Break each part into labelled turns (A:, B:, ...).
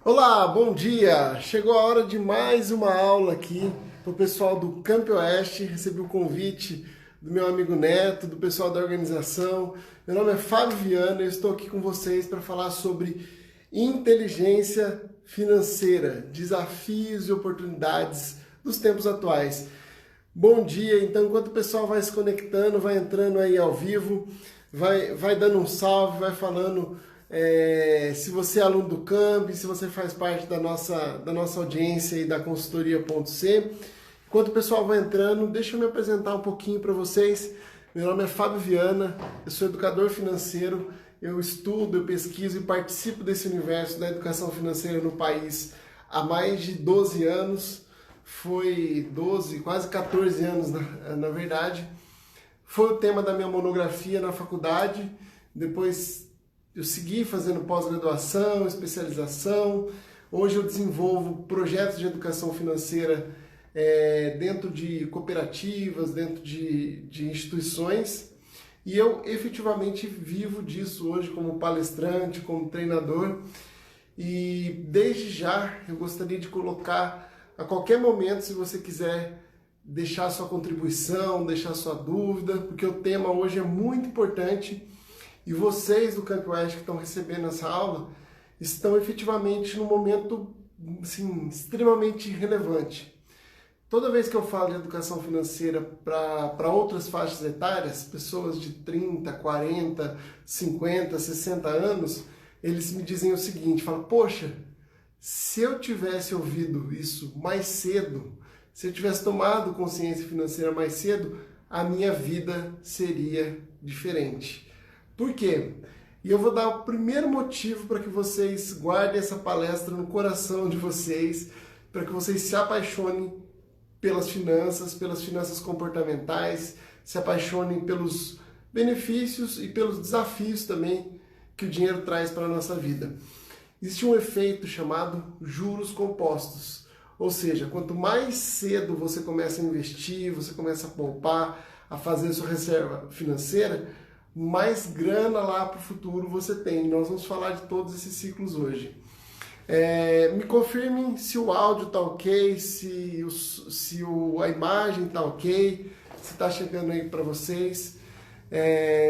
A: Olá, bom dia! Chegou a hora de mais uma aula aqui para o pessoal do Camp Oeste. Recebi o convite do meu amigo Neto, do pessoal da organização. Meu nome é Fábio Viana e eu estou aqui com vocês para falar sobre inteligência financeira, desafios e oportunidades dos tempos atuais. Bom dia, então enquanto o pessoal vai se conectando, vai entrando aí ao vivo, vai dando um salve, vai falando se você é aluno do Camp, se você faz parte da nossa audiência aí da consultoria.c. Enquanto o pessoal vai entrando, deixa eu me apresentar um pouquinho para vocês. Meu nome é Fábio Viana, eu sou educador financeiro, eu estudo, eu pesquiso e participo desse universo da educação financeira no país há mais de 12 anos. Foi 12, quase 14 anos na verdade. Foi o tema da minha monografia na faculdade. Depois eu segui fazendo pós-graduação, especialização. Hoje eu desenvolvo projetos de educação financeira dentro de cooperativas, dentro de instituições. E eu efetivamente vivo disso hoje como palestrante, como treinador. E desde já eu gostaria de colocar a qualquer momento, se você quiser deixar sua contribuição, deixar sua dúvida, porque o tema hoje é muito importante e vocês do Camp Oeste que estão recebendo essa aula estão efetivamente num momento assim, extremamente relevante. Toda vez que eu falo de educação financeira para outras faixas etárias, pessoas de 30, 40, 50, 60 anos, eles me dizem o seguinte, falam, poxa, se eu tivesse ouvido isso mais cedo, se eu tivesse tomado consciência financeira mais cedo, a minha vida seria diferente. Por quê? E eu vou dar o primeiro motivo para que vocês guardem essa palestra no coração de vocês, para que vocês se apaixonem pelas finanças comportamentais, se apaixonem pelos benefícios e pelos desafios também que o dinheiro traz para a nossa vida. Existe um efeito chamado juros compostos, ou seja, quanto mais cedo você começa a investir, você começa a poupar, a fazer sua reserva financeira, mais grana lá para o futuro você tem. Nós vamos falar de todos esses ciclos hoje. Me confirmem se o áudio está ok, a imagem está ok, se está chegando aí para vocês.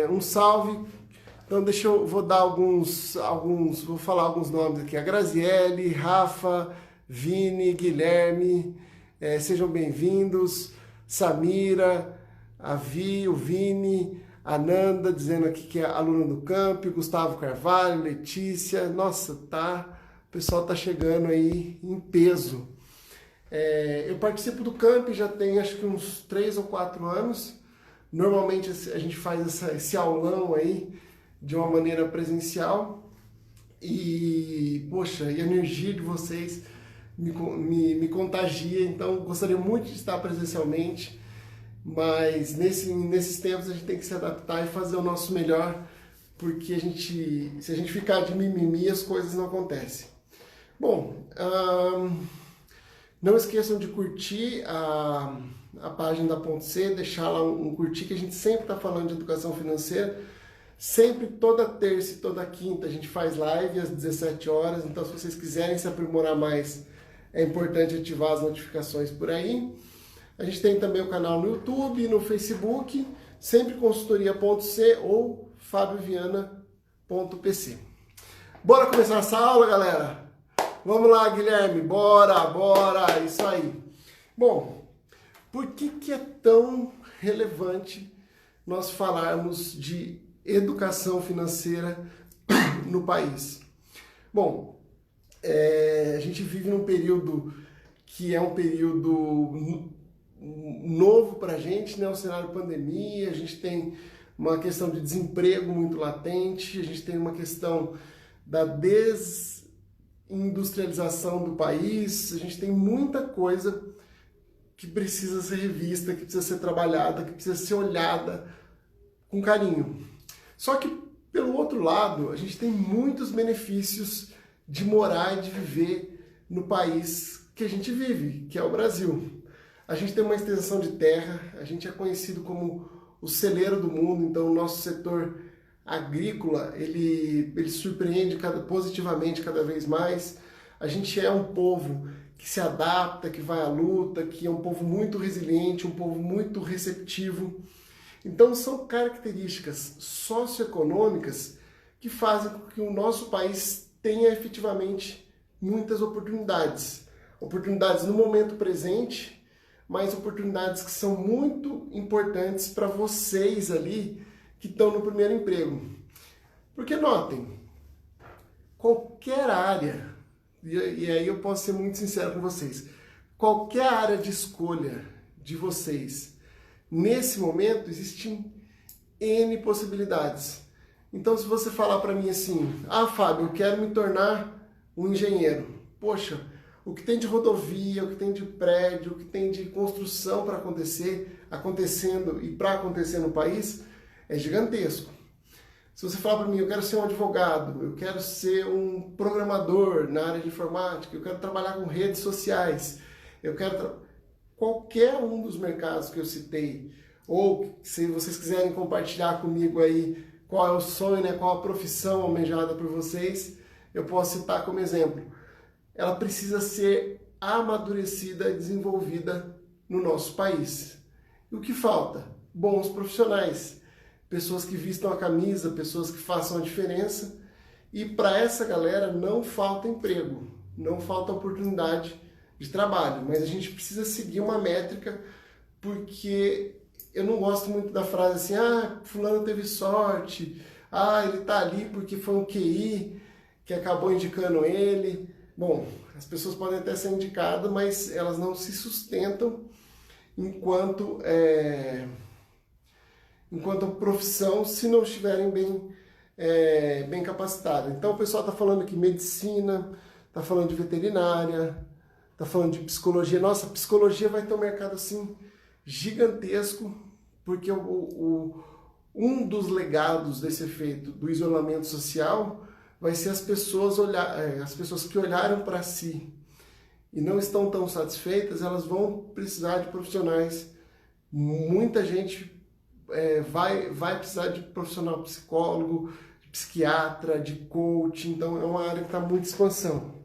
A: Um salve. Então vou dar vou falar alguns nomes aqui. A Graziele, Rafa, Vini, Guilherme, sejam bem-vindos. Samira, a Vi, o Vini, a Nanda, dizendo aqui que é aluna do Camp, Gustavo Carvalho, Letícia. Nossa, o pessoal tá chegando aí em peso. Eu participo do Camp já tem acho que uns 3 ou 4 anos. Normalmente a gente faz esse aulão aí de uma maneira presencial e, poxa, a energia de vocês me contagia, então gostaria muito de estar presencialmente, mas nesses tempos a gente tem que se adaptar e fazer o nosso melhor, porque se a gente ficar de mimimi, as coisas não acontecem. Bom, não esqueçam de curtir a página da Ponto C, deixar lá um curtir, que a gente sempre está falando de educação financeira. Sempre toda terça e toda quinta a gente faz live às 17 horas, então se vocês quiserem se aprimorar mais, é importante ativar as notificações por aí. A gente tem também o canal no YouTube, no Facebook, sempre consultoria.c ou fabioviana.pc. Bora começar essa aula, galera? Vamos lá, Guilherme, bora, isso aí. Bom, por que é tão relevante nós falarmos de educação financeira no país? Bom, a gente vive num período que é um período novo para a gente, né? O cenário pandemia, a gente tem uma questão de desemprego muito latente, a gente tem uma questão da desindustrialização do país, a gente tem muita coisa que precisa ser revista, que precisa ser trabalhada, que precisa ser olhada com carinho. Só que, pelo outro lado, a gente tem muitos benefícios de morar e de viver no país que a gente vive, que é o Brasil. A gente tem uma extensão de terra, a gente é conhecido como o celeiro do mundo, então o nosso setor agrícola, ele surpreende positivamente cada vez mais. A gente é um povo que se adapta, que vai à luta, que é um povo muito resiliente, um povo muito receptivo. Então são características socioeconômicas que fazem com que o nosso país tenha efetivamente muitas oportunidades. Oportunidades no momento presente, mas oportunidades que são muito importantes para vocês ali que estão no primeiro emprego. Porque notem, qualquer área, e aí eu posso ser muito sincero com vocês, qualquer área de escolha de vocês, nesse momento existem N possibilidades. Então se você falar para mim assim, Fábio, eu quero me tornar um engenheiro. Poxa, o que tem de rodovia, o que tem de prédio, o que tem de construção para acontecendo e para acontecer no país é gigantesco. Se você falar para mim, eu quero ser um advogado, eu quero ser um programador na área de informática, eu quero trabalhar com redes sociais, eu quero qualquer um dos mercados que eu citei, ou se vocês quiserem compartilhar comigo aí qual é o sonho, né, qual a profissão almejada por vocês, eu posso citar como exemplo. Ela precisa ser amadurecida e desenvolvida no nosso país. E o que falta? Bons profissionais, pessoas que vistam a camisa, pessoas que façam a diferença. E para essa galera não falta emprego, não falta oportunidade de trabalho, mas a gente precisa seguir uma métrica, porque eu não gosto muito da frase assim, fulano teve sorte, ele tá ali porque foi um QI que acabou indicando ele. Bom, as pessoas podem até ser indicadas, mas elas não se sustentam enquanto profissão se não estiverem bem capacitadas. Então o pessoal está falando aqui medicina, está falando de veterinária, está falando de psicologia. Nossa, psicologia vai ter um mercado assim gigantesco, porque um dos legados desse efeito do isolamento social vai ser as pessoas que olharam para si e não estão tão satisfeitas, elas vão precisar de profissionais. Muita gente vai precisar de profissional psicólogo, de psiquiatra, de coach, então é uma área que está muito em expansão.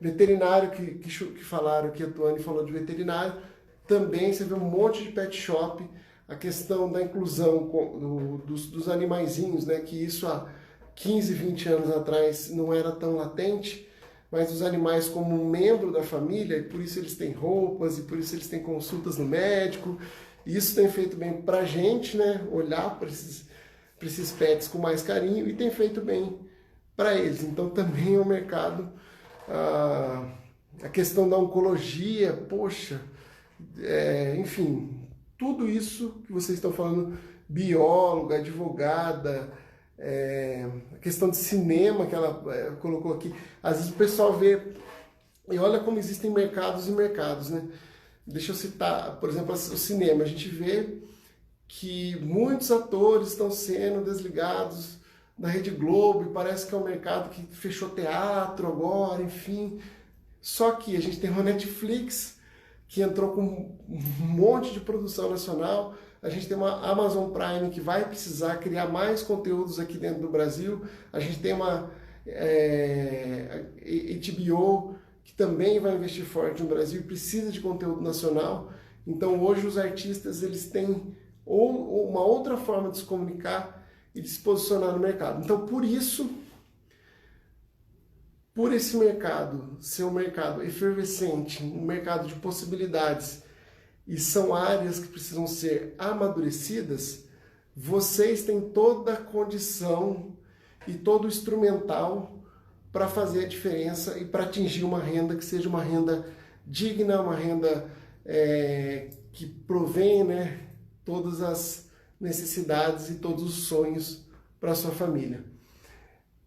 A: Veterinário, que falaram, que a Tuane falou de veterinário, também você vê um monte de pet shop, a questão da inclusão dos animaizinhos, né, que isso há 15, 20 anos atrás não era tão latente, mas os animais como um membro da família, e por isso eles têm roupas, e por isso eles têm consultas no médico. E isso tem feito bem pra gente, né, olhar para esses pets com mais carinho, e tem feito bem para eles. Então também é um mercado, a questão da oncologia, poxa, enfim, tudo isso que vocês estão falando, bióloga, advogada, a questão de cinema que ela colocou aqui. Às vezes o pessoal vê, e olha como existem mercados e mercados, né? Deixa eu citar, por exemplo, o cinema. A gente vê que muitos atores estão sendo desligados da Rede Globo, e parece que é um mercado que fechou teatro agora, enfim. Só que a gente tem uma Netflix que entrou com um monte de produção nacional, a gente tem uma Amazon Prime que vai precisar criar mais conteúdos aqui dentro do Brasil, a gente tem uma HBO que também vai investir forte no Brasil e precisa de conteúdo nacional. Então hoje os artistas eles têm uma outra forma de se comunicar e de se posicionar no mercado. Então por esse mercado ser um mercado efervescente, um mercado de possibilidades, e são áreas que precisam ser amadurecidas, vocês têm toda a condição e todo o instrumental para fazer a diferença e para atingir uma renda que seja uma renda digna, uma renda que provém, né, todas as necessidades e todos os sonhos para a sua família.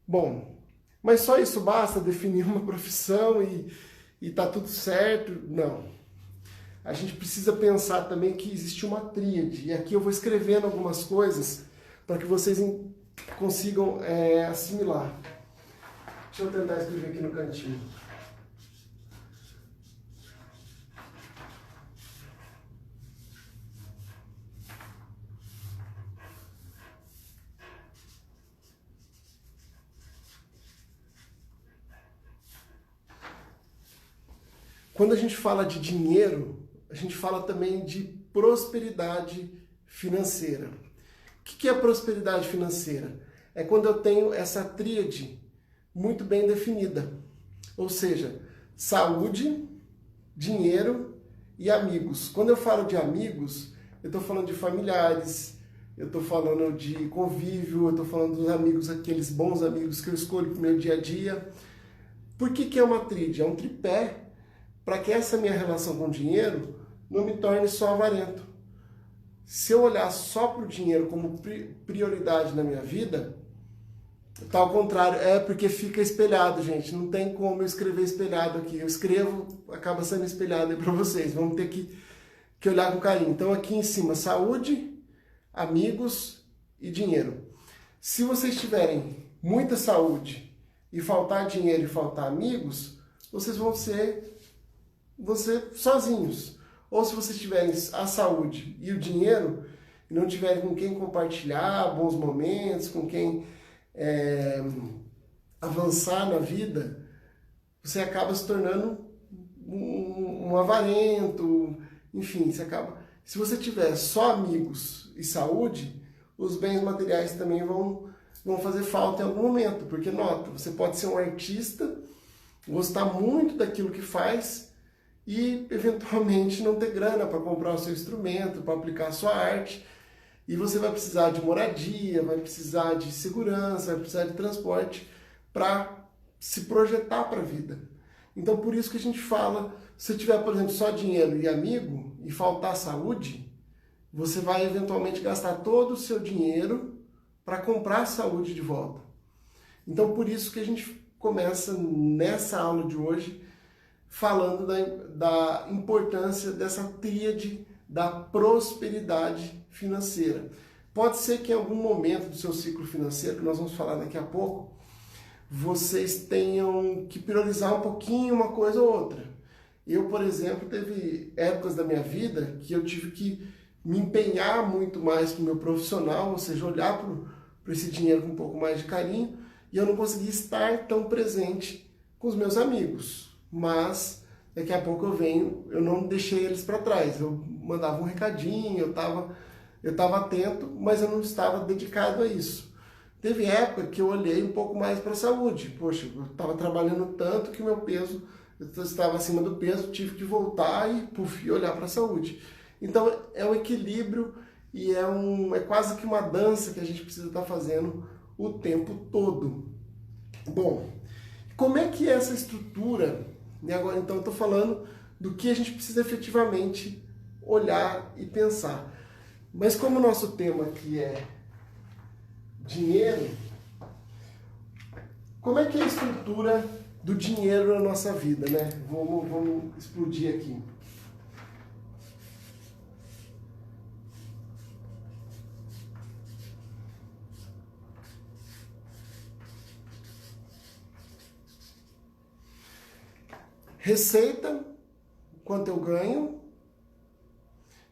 A: Bom, mas só isso basta definir uma profissão e tá tudo certo? Não. A gente precisa pensar também que existe uma tríade. E aqui eu vou escrevendo algumas coisas para que vocês consigam assimilar. Deixa eu tentar escrever aqui no cantinho. quando a gente fala de dinheiro, a gente fala também de prosperidade financeira. O que é prosperidade financeira? É quando eu tenho essa tríade muito bem definida. Ou seja, saúde, dinheiro e amigos. Quando eu falo de amigos, eu estou falando de familiares, eu estou falando de convívio, eu estou falando dos amigos, aqueles bons amigos que eu escolho para o meu dia a dia. Por que é uma tríade? É um tripé para que essa minha relação com o dinheiro não me torne só avarento. Se eu olhar só para o dinheiro como prioridade na minha vida, tá ao contrário, é porque fica espelhado, gente. Não tem como eu escrever espelhado aqui. Eu escrevo, acaba sendo espelhado aí para vocês. Vamos ter que olhar com carinho. Então aqui em cima, saúde, amigos e dinheiro. Se vocês tiverem muita saúde e faltar dinheiro e faltar amigos, vocês vão ser sozinhos. Ou se vocês tiverem a saúde e o dinheiro e não tiverem com quem compartilhar bons momentos, com quem avançar na vida, você acaba se tornando um avarento, enfim, você acaba... Se você tiver só amigos e saúde, os bens materiais também vão fazer falta em algum momento, porque nota, você pode ser um artista, gostar muito daquilo que faz e eventualmente não ter grana para comprar o seu instrumento, para aplicar a sua arte, e você vai precisar de moradia, vai precisar de segurança, vai precisar de transporte para se projetar para a vida. Então por isso que a gente fala, se tiver, por exemplo, só dinheiro e amigo e faltar saúde, você vai eventualmente gastar todo o seu dinheiro para comprar a saúde de volta. Então por isso que a gente começa nessa aula de hoje falando da importância dessa tríade da prosperidade financeira. Pode ser que em algum momento do seu ciclo financeiro, que nós vamos falar daqui a pouco, vocês tenham que priorizar um pouquinho uma coisa ou outra. Eu, por exemplo, teve épocas da minha vida que eu tive que me empenhar muito mais para o meu profissional, ou seja, olhar para esse dinheiro com um pouco mais de carinho, e eu não conseguia estar tão presente com os meus amigos. Mas daqui a pouco eu não deixei eles para trás. Eu mandava um recadinho, eu estava atento, mas eu não estava dedicado a isso. Teve época que eu olhei um pouco mais para a saúde. Poxa, eu estava trabalhando tanto que meu peso, eu estava acima do peso, tive que voltar e olhar para a saúde. Então é um equilíbrio e é quase que uma dança que a gente precisa estar fazendo o tempo todo. Bom, como é que é essa estrutura? E agora então eu estou falando do que a gente precisa efetivamente olhar e pensar. Mas como o nosso tema aqui é dinheiro, como é que é a estrutura do dinheiro na nossa vida, né? Vamos explodir aqui. Receita, quanto eu ganho,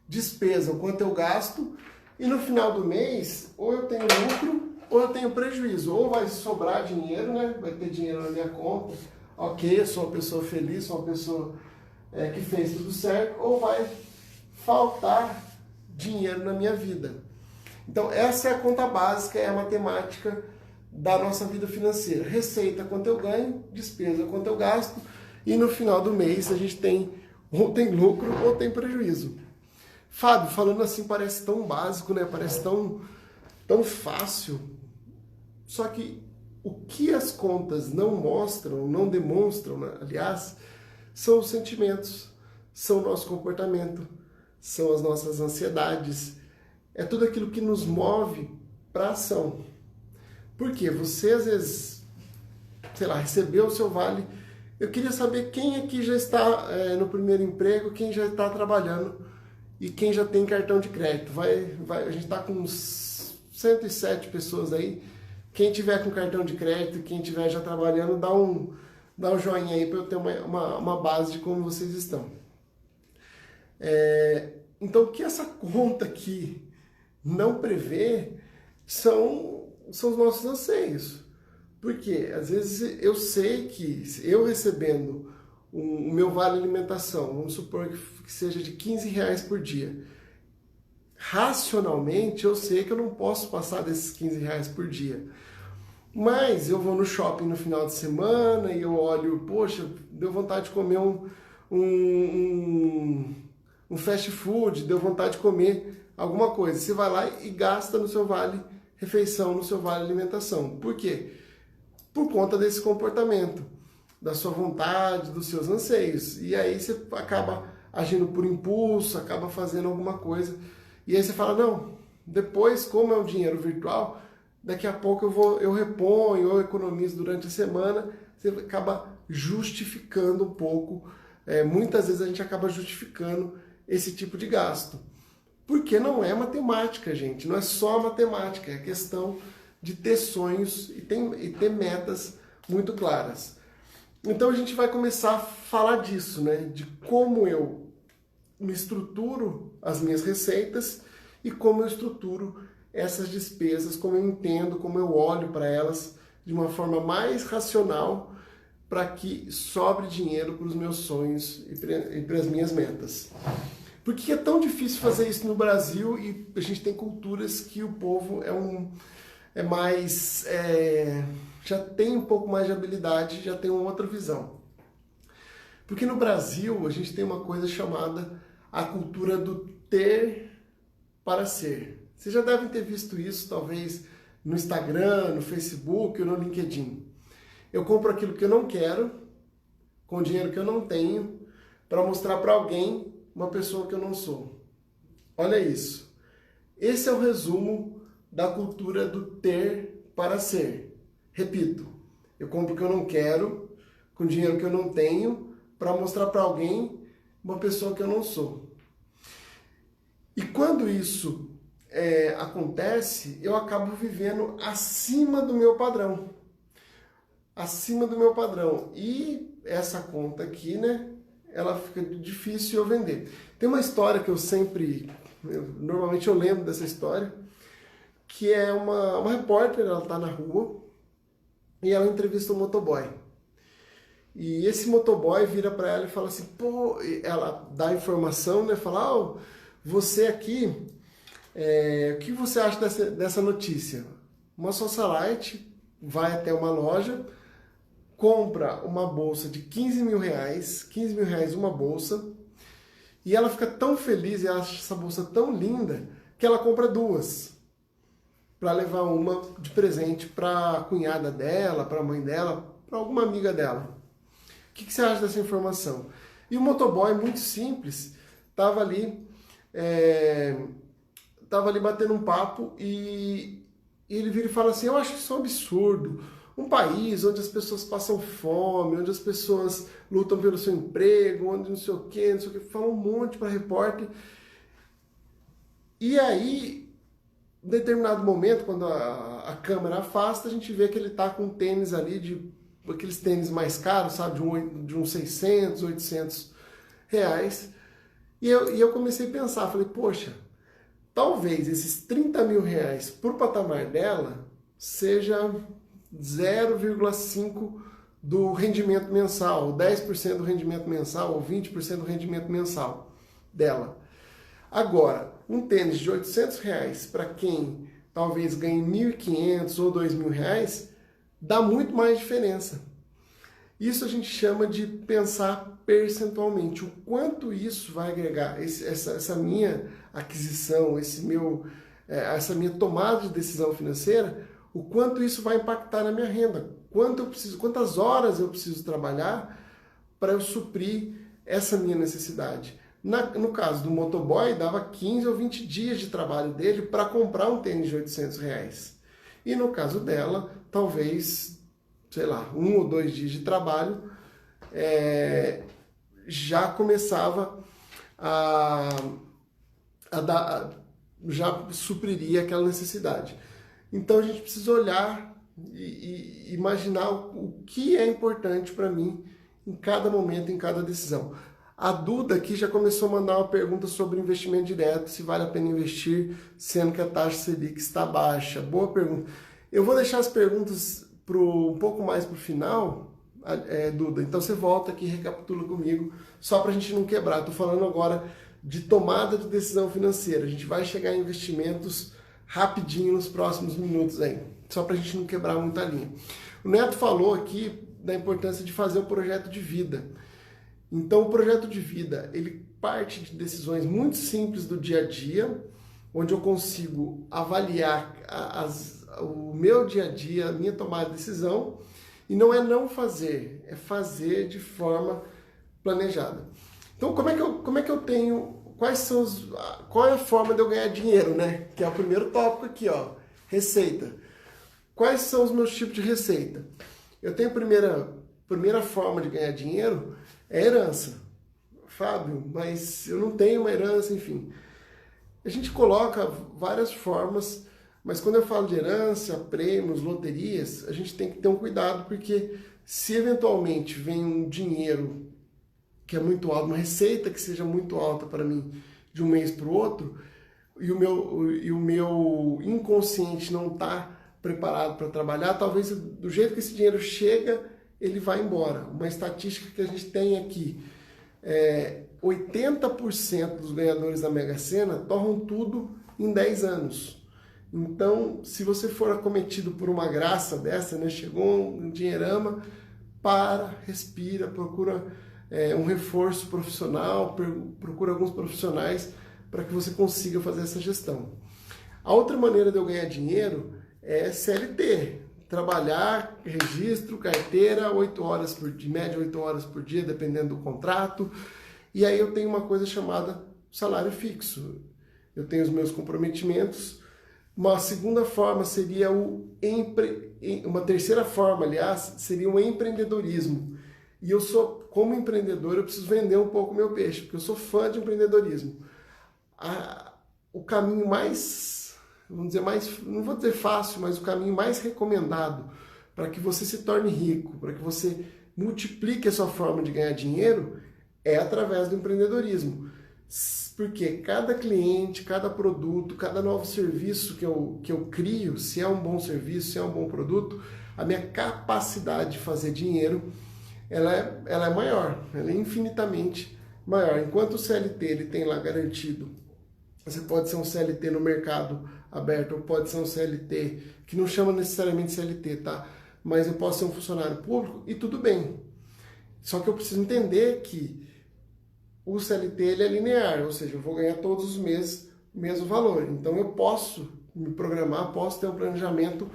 A: despesa, o quanto eu gasto, e no final do mês, ou eu tenho lucro, ou eu tenho prejuízo. Ou vai sobrar dinheiro, né? Vai ter dinheiro na minha conta, ok, eu sou uma pessoa feliz, sou uma pessoa que fez tudo certo, ou vai faltar dinheiro na minha vida. Então essa é a conta básica, é a matemática da nossa vida financeira. Receita, quanto eu ganho, despesa, quanto eu gasto, e no final do mês a gente tem ou tem lucro ou tem prejuízo. Fábio, falando assim parece tão básico, né? Parece tão fácil. Só que o que as contas não mostram, não demonstram, né? Aliás, são os sentimentos, são o nosso comportamento, são as nossas ansiedades. É tudo aquilo que nos move para a ação. Por quê? Você às vezes, sei lá, recebeu o seu vale. Eu queria saber quem aqui já está no primeiro emprego, quem já está trabalhando e quem já tem cartão de crédito. A gente está com uns 107 pessoas aí. Quem tiver com cartão de crédito, quem tiver já trabalhando, dá um joinha aí para eu ter uma base de como vocês estão. Então, o que essa conta aqui não prevê são os nossos anseios. Porque às vezes eu sei que eu recebendo o meu vale alimentação, vamos supor que seja de R$ 15 por dia. Racionalmente, eu sei que eu não posso passar desses R$ 15 por dia. Mas eu vou no shopping no final de semana e eu olho, poxa, deu vontade de comer um fast food, deu vontade de comer alguma coisa. Você vai lá e gasta no seu vale refeição, no seu vale alimentação. Por quê? Por conta desse comportamento, da sua vontade, dos seus anseios. E aí você acaba agindo por impulso, acaba fazendo alguma coisa. E aí você fala, não, depois, como é um dinheiro virtual, daqui a pouco eu reponho, eu economizo durante a semana. Você acaba justificando um pouco. Muitas vezes a gente acaba justificando esse tipo de gasto. Porque não é matemática, gente. Não é só matemática. É questão de ter sonhos e ter metas muito claras. Então a gente vai começar a falar disso, né? De como eu me estruturo as minhas receitas e como eu estruturo essas despesas, como eu entendo, como eu olho para elas de uma forma mais racional para que sobre dinheiro para os meus sonhos e para as minhas metas. Por que é tão difícil fazer isso no Brasil e a gente tem culturas que o povo já tem um pouco mais de habilidade, já tem uma outra visão. Porque no Brasil a gente tem uma coisa chamada a cultura do ter para ser. Vocês já devem ter visto isso, talvez, no Instagram, no Facebook ou no LinkedIn. Eu compro aquilo que eu não quero, com dinheiro que eu não tenho, para mostrar para alguém uma pessoa que eu não sou. Olha isso. Esse é o resumo da cultura do ter para ser. Repito, eu compro o que eu não quero, com dinheiro que eu não tenho, para mostrar para alguém uma pessoa que eu não sou. E quando isso acontece, eu acabo vivendo acima do meu padrão. Acima do meu padrão. E essa conta aqui, né, ela fica difícil eu vender. Tem uma história que normalmente eu lembro dessa história, que é uma repórter, ela está na rua, e ela entrevista um motoboy. E esse motoboy vira para ela e fala assim, pô, ela dá informação, né, fala, você aqui, o que você acha dessa notícia? Uma socialite vai até uma loja, compra uma bolsa de R$15 mil, R$15 mil uma bolsa, e ela fica tão feliz e acha essa bolsa tão linda que ela compra duas, para levar uma de presente para a cunhada dela, para a mãe dela, para alguma amiga dela. O que você acha dessa informação? E o motoboy, muito simples, estava ali batendo um papo e ele vira e fala assim, eu acho isso um absurdo. Um país onde as pessoas passam fome, onde as pessoas lutam pelo seu emprego, onde não sei o que, fala um monte para repórter. E aí, em determinado momento, quando a câmera afasta, a gente vê que ele está com um tênis ali, aqueles tênis mais caros, sabe, de uns 600, 800 reais. E eu comecei a pensar, falei, poxa, talvez esses R$30 mil por patamar dela seja 0,5% do rendimento mensal, 10% do rendimento mensal, ou 20% do rendimento mensal dela. Agora, um tênis de R$800 para quem talvez ganhe R$1.500 ou R$2.000, dá muito mais diferença. Isso a gente chama de pensar percentualmente, o quanto isso vai agregar, essa minha aquisição, essa minha tomada de decisão financeira, o quanto isso vai impactar na minha renda, quantas horas eu preciso trabalhar para eu suprir essa minha necessidade. No caso do motoboy, dava 15 ou 20 dias de trabalho dele para comprar um tênis de R$800. E no caso dela, talvez, sei lá, 1 ou 2 dias de trabalho, já começava já supriria aquela necessidade. Então a gente precisa olhar e imaginar o que é importante para mim em cada momento, em cada decisão. A Duda aqui já começou a mandar uma pergunta sobre investimento direto, se vale a pena investir, sendo que a taxa Selic está baixa. Boa pergunta. Eu vou deixar as perguntas um pouco mais para o final, Duda? Então você volta aqui e recapitula comigo, só para a gente não quebrar. Estou falando agora de tomada de decisão financeira. A gente vai chegar em investimentos rapidinho nos próximos minutos aí, só para a gente não quebrar muita linha. O Neto falou aqui da importância de fazer o projeto de vida. Então, o projeto de vida, ele parte de decisões muito simples do dia a dia, onde eu consigo avaliar o meu dia a dia, a minha tomada de decisão, e não fazer, é fazer de forma planejada. Então, como é que eu tenho, qual é a forma de eu ganhar dinheiro, né? Que é o primeiro tópico aqui, ó, receita. Quais são os meus tipos de receita? Eu tenho a primeira forma de ganhar dinheiro é herança. Fábio, mas eu não tenho uma herança, enfim. A gente coloca várias formas, mas quando eu falo de herança, prêmios, loterias, a gente tem que ter um cuidado, porque se eventualmente vem um dinheiro que é muito alto, uma receita que seja muito alta para mim de um mês para o outro, e o meu inconsciente não está preparado para trabalhar, talvez do jeito que esse dinheiro chega, ele vai embora. Uma estatística que a gente tem aqui, 80% dos ganhadores da Mega Sena torram tudo em 10 anos. Então, se você for acometido por uma graça dessa, né, chegou um dinheirama, respira, procura um reforço profissional, procura alguns profissionais para que você consiga fazer essa gestão. A outra maneira de eu ganhar dinheiro é CLT, trabalhar, registro, carteira, 8 horas de média 8 horas por dia, dependendo do contrato. E aí eu tenho uma coisa chamada salário fixo. Eu tenho os meus comprometimentos. Uma segunda forma seria uma terceira forma, aliás, seria o empreendedorismo. E como empreendedor, eu preciso vender um pouco o meu peixe, porque eu sou fã de empreendedorismo. O caminho mais, vamos dizer, não vou dizer fácil, mas o caminho mais recomendado para que você se torne rico, para que você multiplique a sua forma de ganhar dinheiro, é através do empreendedorismo. Porque cada cliente, cada produto, cada novo serviço que eu crio, se é um bom serviço, se é um bom produto, a minha capacidade de fazer dinheiro, ela é maior, ela é infinitamente maior. Enquanto o CLT ele tem lá garantido, você pode ser um CLT no mercado aberto, ou pode ser um CLT, que não chama necessariamente CLT, tá? Mas eu posso ser um funcionário público e tudo bem. Só que eu preciso entender que o CLT ele é linear, ou seja, eu vou ganhar todos os meses o mesmo valor. Então eu posso me programar, posso ter um planejamento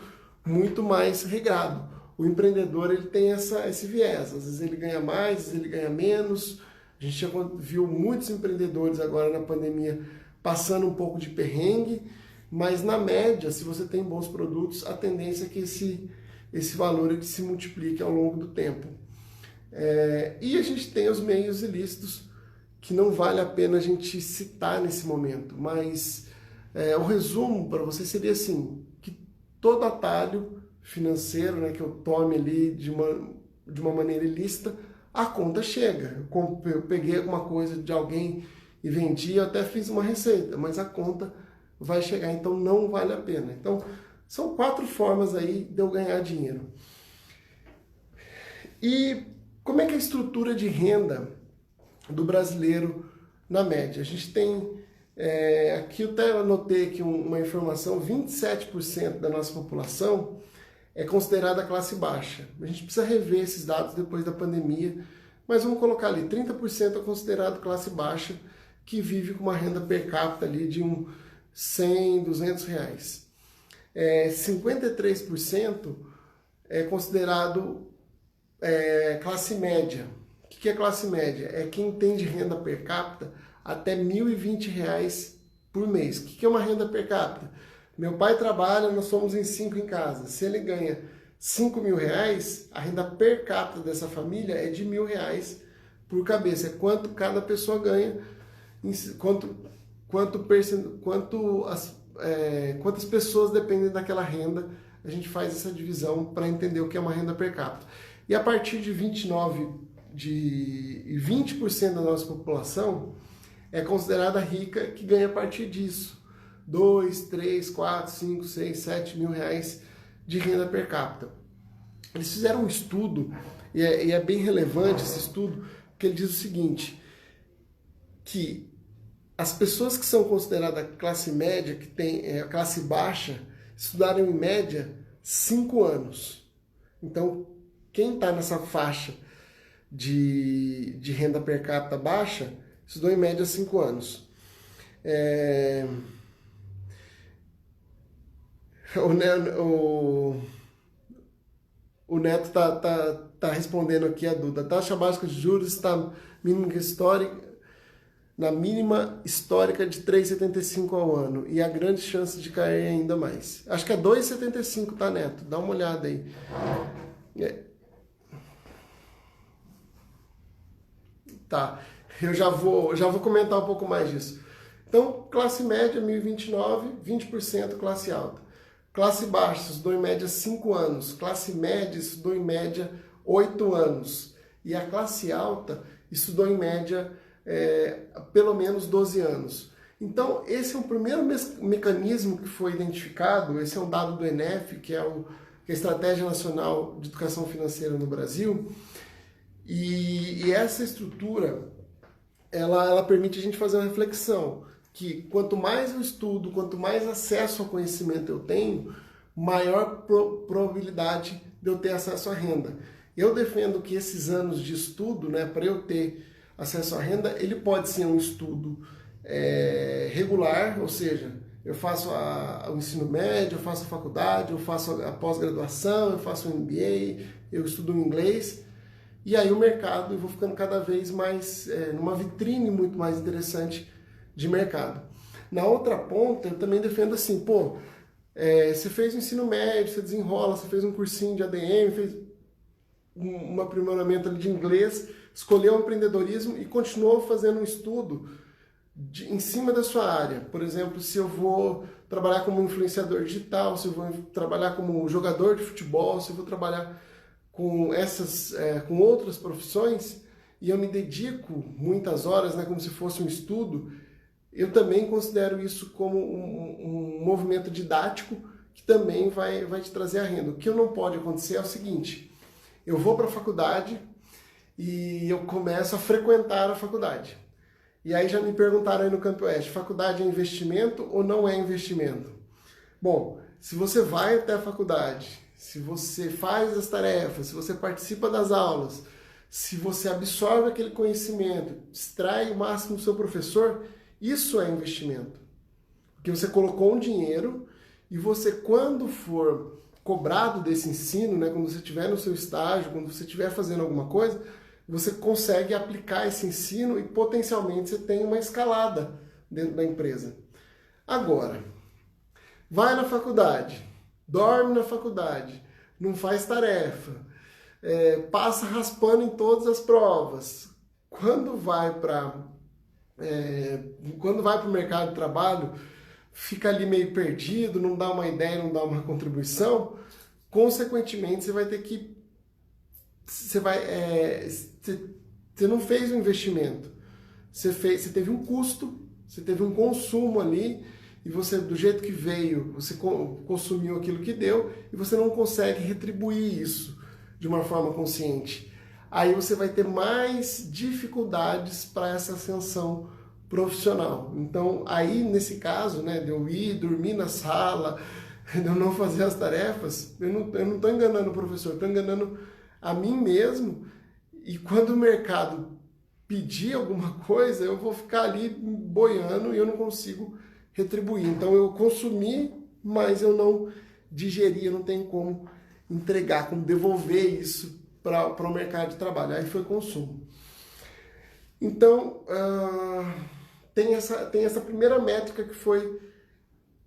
A: muito mais regrado. O empreendedor ele tem esse viés, às vezes ele ganha mais, às vezes ele ganha menos. A gente já viu muitos empreendedores agora na pandemia passando um pouco de perrengue, mas na média, se você tem bons produtos, a tendência é que esse valor ele se multiplique ao longo do tempo. E a gente tem os meios ilícitos, que não vale a pena a gente citar nesse momento, mas o resumo para você seria assim, que todo atalho financeiro, né, que eu tome ali de uma maneira ilícita, a conta chega. Eu peguei alguma coisa de alguém e vendi, eu até fiz uma receita, mas a conta vai chegar, então não vale a pena. Então, são 4 formas aí de eu ganhar dinheiro. E como é que é a estrutura de renda do brasileiro na média? A gente tem, aqui eu até anotei aqui uma informação, 27% da nossa população é considerada classe baixa. A gente precisa rever esses dados depois da pandemia, mas vamos colocar ali, 30% é considerado classe baixa, que vive com uma renda per capita ali de uns 100, 200 reais. 53% é considerado classe média. O que é classe média? É quem tem de renda per capita até R$ 1.020 por mês. O que é uma renda per capita? Meu pai trabalha, nós somos em 5 em casa. Se ele ganha R$5.000, a renda per capita dessa família é de R$1.000 por cabeça. É quanto cada pessoa ganha, quantas pessoas dependem daquela renda. A gente faz essa divisão para entender o que é uma renda per capita. E a partir de 20% da nossa população é considerada rica, que ganha a partir disso. 2, 3, 4, 5, 6, 7 mil reais de renda per capita. Eles fizeram um estudo, e é bem relevante esse estudo, porque ele diz o seguinte, que as pessoas que são consideradas classe média, que tem a classe baixa, estudaram em média 5 anos. Então, quem está nessa faixa de renda per capita baixa, estudou em média 5 anos. O Neto tá respondendo aqui a Duda. A taxa básica de juros está na mínima histórica de 3,75 ao ano e há grandes chances de cair ainda mais. Acho que é 2,75, tá, Neto? Dá uma olhada aí. Tá, eu já vou comentar um pouco mais disso. Então, classe média, 1029, 20% classe alta. Classe baixa, estudou em média 5 anos. Classe média, estudou em média 8 anos. E a classe alta, estudou em média pelo menos 12 anos. Então, esse é o primeiro mecanismo que foi identificado, esse é um dado do ENEF, que é a Estratégia Nacional de Educação Financeira no Brasil, e essa estrutura, ela permite a gente fazer uma reflexão, que quanto mais eu estudo, quanto mais acesso ao conhecimento eu tenho, maior probabilidade de eu ter acesso à renda. Eu defendo que esses anos de estudo, né, para eu ter acesso à renda, ele pode ser um estudo regular, ou seja, eu faço o ensino médio, eu faço a faculdade, eu faço a pós-graduação, eu faço o MBA, eu estudo inglês, e aí o mercado, eu vou ficando cada vez mais, numa vitrine muito mais interessante de mercado. Na outra ponta, eu também defendo assim, você fez o ensino médio, você desenrola, você fez um cursinho de ADM, fez um aprimoramento ali de inglês, escolheu o empreendedorismo e continuou fazendo um estudo em cima da sua área. Por exemplo, se eu vou trabalhar como influenciador digital, se eu vou trabalhar como jogador de futebol, se eu vou trabalhar com com outras profissões, e eu me dedico muitas horas, né, como se fosse um estudo, eu também considero isso como um movimento didático que também vai te trazer a renda. O que não pode acontecer é o seguinte, eu vou para a faculdade e eu começo a frequentar a faculdade. E aí já me perguntaram aí no Campo Oeste, faculdade é investimento ou não é investimento? Bom, se você vai até a faculdade, se você faz as tarefas, se você participa das aulas, se você absorve aquele conhecimento, extrai o máximo do seu professor, isso é investimento. Porque você colocou um dinheiro e você, quando for cobrado desse ensino, né, quando você estiver no seu estágio, quando você estiver fazendo alguma coisa, você consegue aplicar esse ensino e potencialmente você tem uma escalada dentro da empresa. Agora, vai na faculdade, dorme na faculdade, não faz tarefa, passa raspando em todas as provas. Quando vai para o mercado de trabalho, fica ali meio perdido, não dá uma ideia, não dá uma contribuição, consequentemente você vai ter que você não fez um investimento, você teve um custo, você teve um consumo ali, e você, do jeito que veio, você consumiu aquilo que deu, e você não consegue retribuir isso de uma forma consciente. Aí você vai ter mais dificuldades para essa ascensão profissional. Então, aí nesse caso, né, de eu ir dormir na sala, de eu não fazer as tarefas, eu não estou enganando o professor, eu estou enganando a mim mesmo, e quando o mercado pedir alguma coisa, eu vou ficar ali boiando e eu não consigo retribuir. Então eu consumi, mas eu não digeri, eu não tenho como entregar, como devolver isso para o mercado de trabalho. Aí foi consumo. Então, tem essa primeira métrica que foi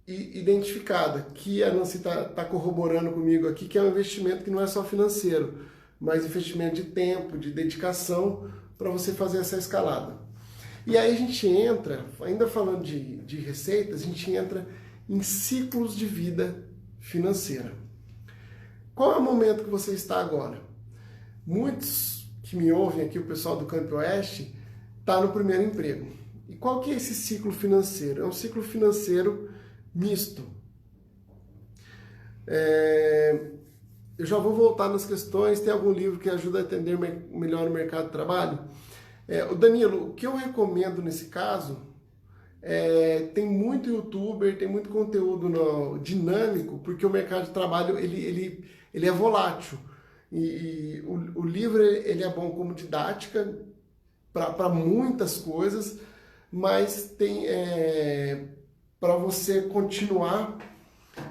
A: identificada, que a Nancy está corroborando comigo aqui, que é um investimento que não é só financeiro, mas investimento de tempo, de dedicação, para você fazer essa escalada. E aí a gente entra, ainda falando de receitas, a gente entra em ciclos de vida financeira. Qual é o momento que você está agora? Muitos que me ouvem aqui, o pessoal do Campo Oeste, está no primeiro emprego. E qual que é esse ciclo financeiro? É um ciclo financeiro misto. eu já vou voltar nas questões. Tem algum livro que ajuda a entender melhor o mercado de trabalho? O Danilo, o que eu recomendo nesse caso, tem muito youtuber, tem muito conteúdo dinâmico, porque o mercado de trabalho ele é volátil. E o livro ele é bom como didática para muitas coisas, mas tem para você continuar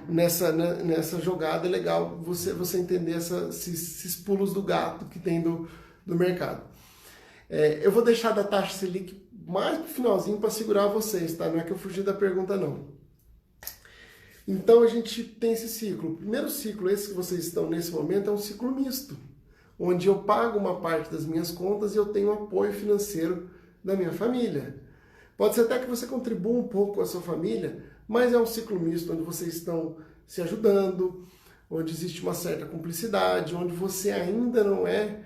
A: nessa jogada, é legal você entender esses pulos do gato que tem do mercado. Eu vou deixar da taxa Selic mais pro finalzinho para segurar vocês, tá? Não é que eu fugi da pergunta, não. Então a gente tem esse ciclo. O primeiro ciclo, esse que vocês estão nesse momento, é um ciclo misto, onde eu pago uma parte das minhas contas e eu tenho apoio financeiro da minha família. Pode ser até que você contribua um pouco com a sua família, mas é um ciclo misto onde vocês estão se ajudando, onde existe uma certa cumplicidade, onde você ainda não é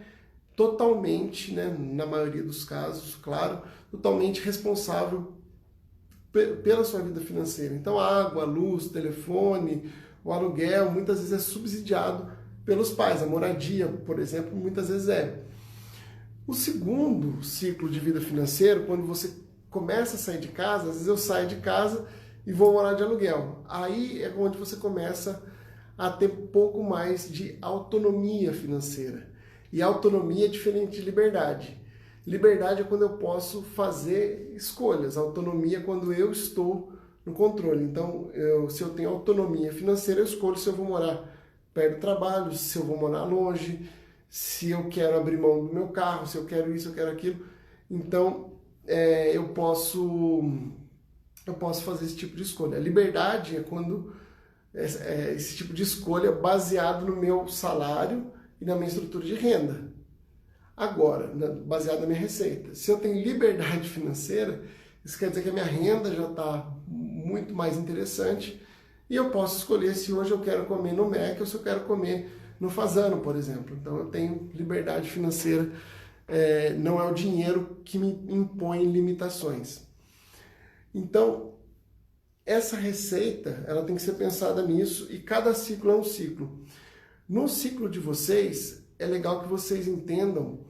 A: totalmente, né, na maioria dos casos, claro, totalmente responsável pela sua vida financeira. Então, água, luz, telefone, o aluguel, muitas vezes é subsidiado pelos pais. A moradia, por exemplo, muitas vezes é. O segundo ciclo de vida financeira, quando você começa a sair de casa, às vezes eu saio de casa e vou morar de aluguel. Aí é onde você começa a ter um pouco mais de autonomia financeira. E autonomia é diferente de liberdade. Liberdade é quando eu posso fazer escolhas. Autonomia é quando eu estou no controle. Então, se eu tenho autonomia financeira, eu escolho se eu vou morar perto do trabalho, se eu vou morar longe, se eu quero abrir mão do meu carro, se eu quero isso, eu quero aquilo. Então, eu posso fazer esse tipo de escolha. A liberdade é quando esse tipo de escolha é baseado no meu salário e na minha estrutura de renda. Agora, baseado na minha receita. Se eu tenho liberdade financeira, isso quer dizer que a minha renda já está muito mais interessante e eu posso escolher se hoje eu quero comer no Mac ou se eu quero comer no Fazano, por exemplo. Então eu tenho liberdade financeira, não é o dinheiro que me impõe limitações. Então, essa receita, ela tem que ser pensada nisso e cada ciclo é um ciclo. No ciclo de vocês, é legal que vocês entendam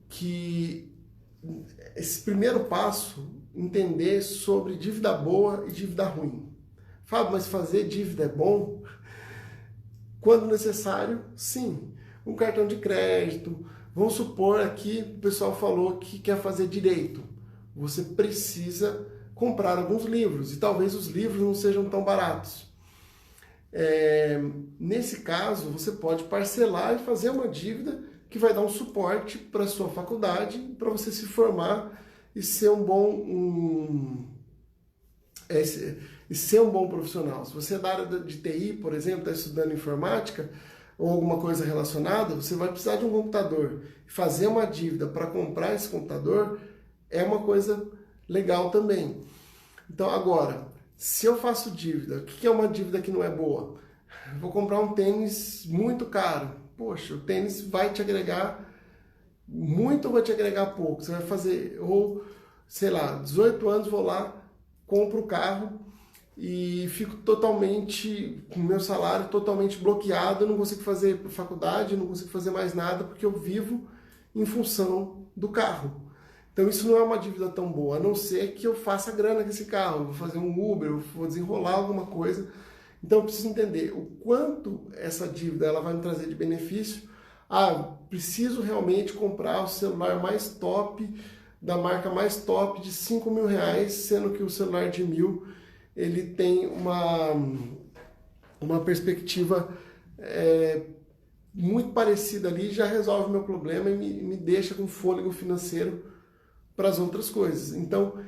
A: que esse primeiro passo, entender sobre dívida boa e dívida ruim. Fábio, mas fazer dívida é bom? Quando necessário, sim. Um cartão de crédito, vamos supor aqui, o pessoal falou que quer fazer direito. Você precisa comprar alguns livros, e talvez os livros não sejam tão baratos. Nesse caso, você pode parcelar e fazer uma dívida que vai dar um suporte para a sua faculdade, para você se formar e ser um bom profissional. Se você é da área de TI, por exemplo, está estudando informática ou alguma coisa relacionada, você vai precisar de um computador. Fazer uma dívida para comprar esse computador é uma coisa legal também. Então, agora, se eu faço dívida, o que é uma dívida que não é boa? Eu vou comprar um tênis muito caro. Poxa, o tênis vai te agregar muito ou vai te agregar pouco? Você vai fazer, ou sei lá, 18 anos vou lá, compro o carro e fico totalmente, com o meu salário totalmente bloqueado, eu não consigo fazer faculdade, não consigo fazer mais nada porque eu vivo em função do carro. Então isso não é uma dívida tão boa, a não ser que eu faça grana com esse carro, eu vou fazer um Uber, eu vou desenrolar alguma coisa. Então eu preciso entender o quanto essa dívida ela vai me trazer de benefício. Preciso realmente comprar o celular mais top, da marca mais top, de R$5.000, sendo que o celular de 1.000 ele tem uma perspectiva muito parecida ali, já resolve o meu problema e me deixa com fôlego financeiro para as outras coisas. Então,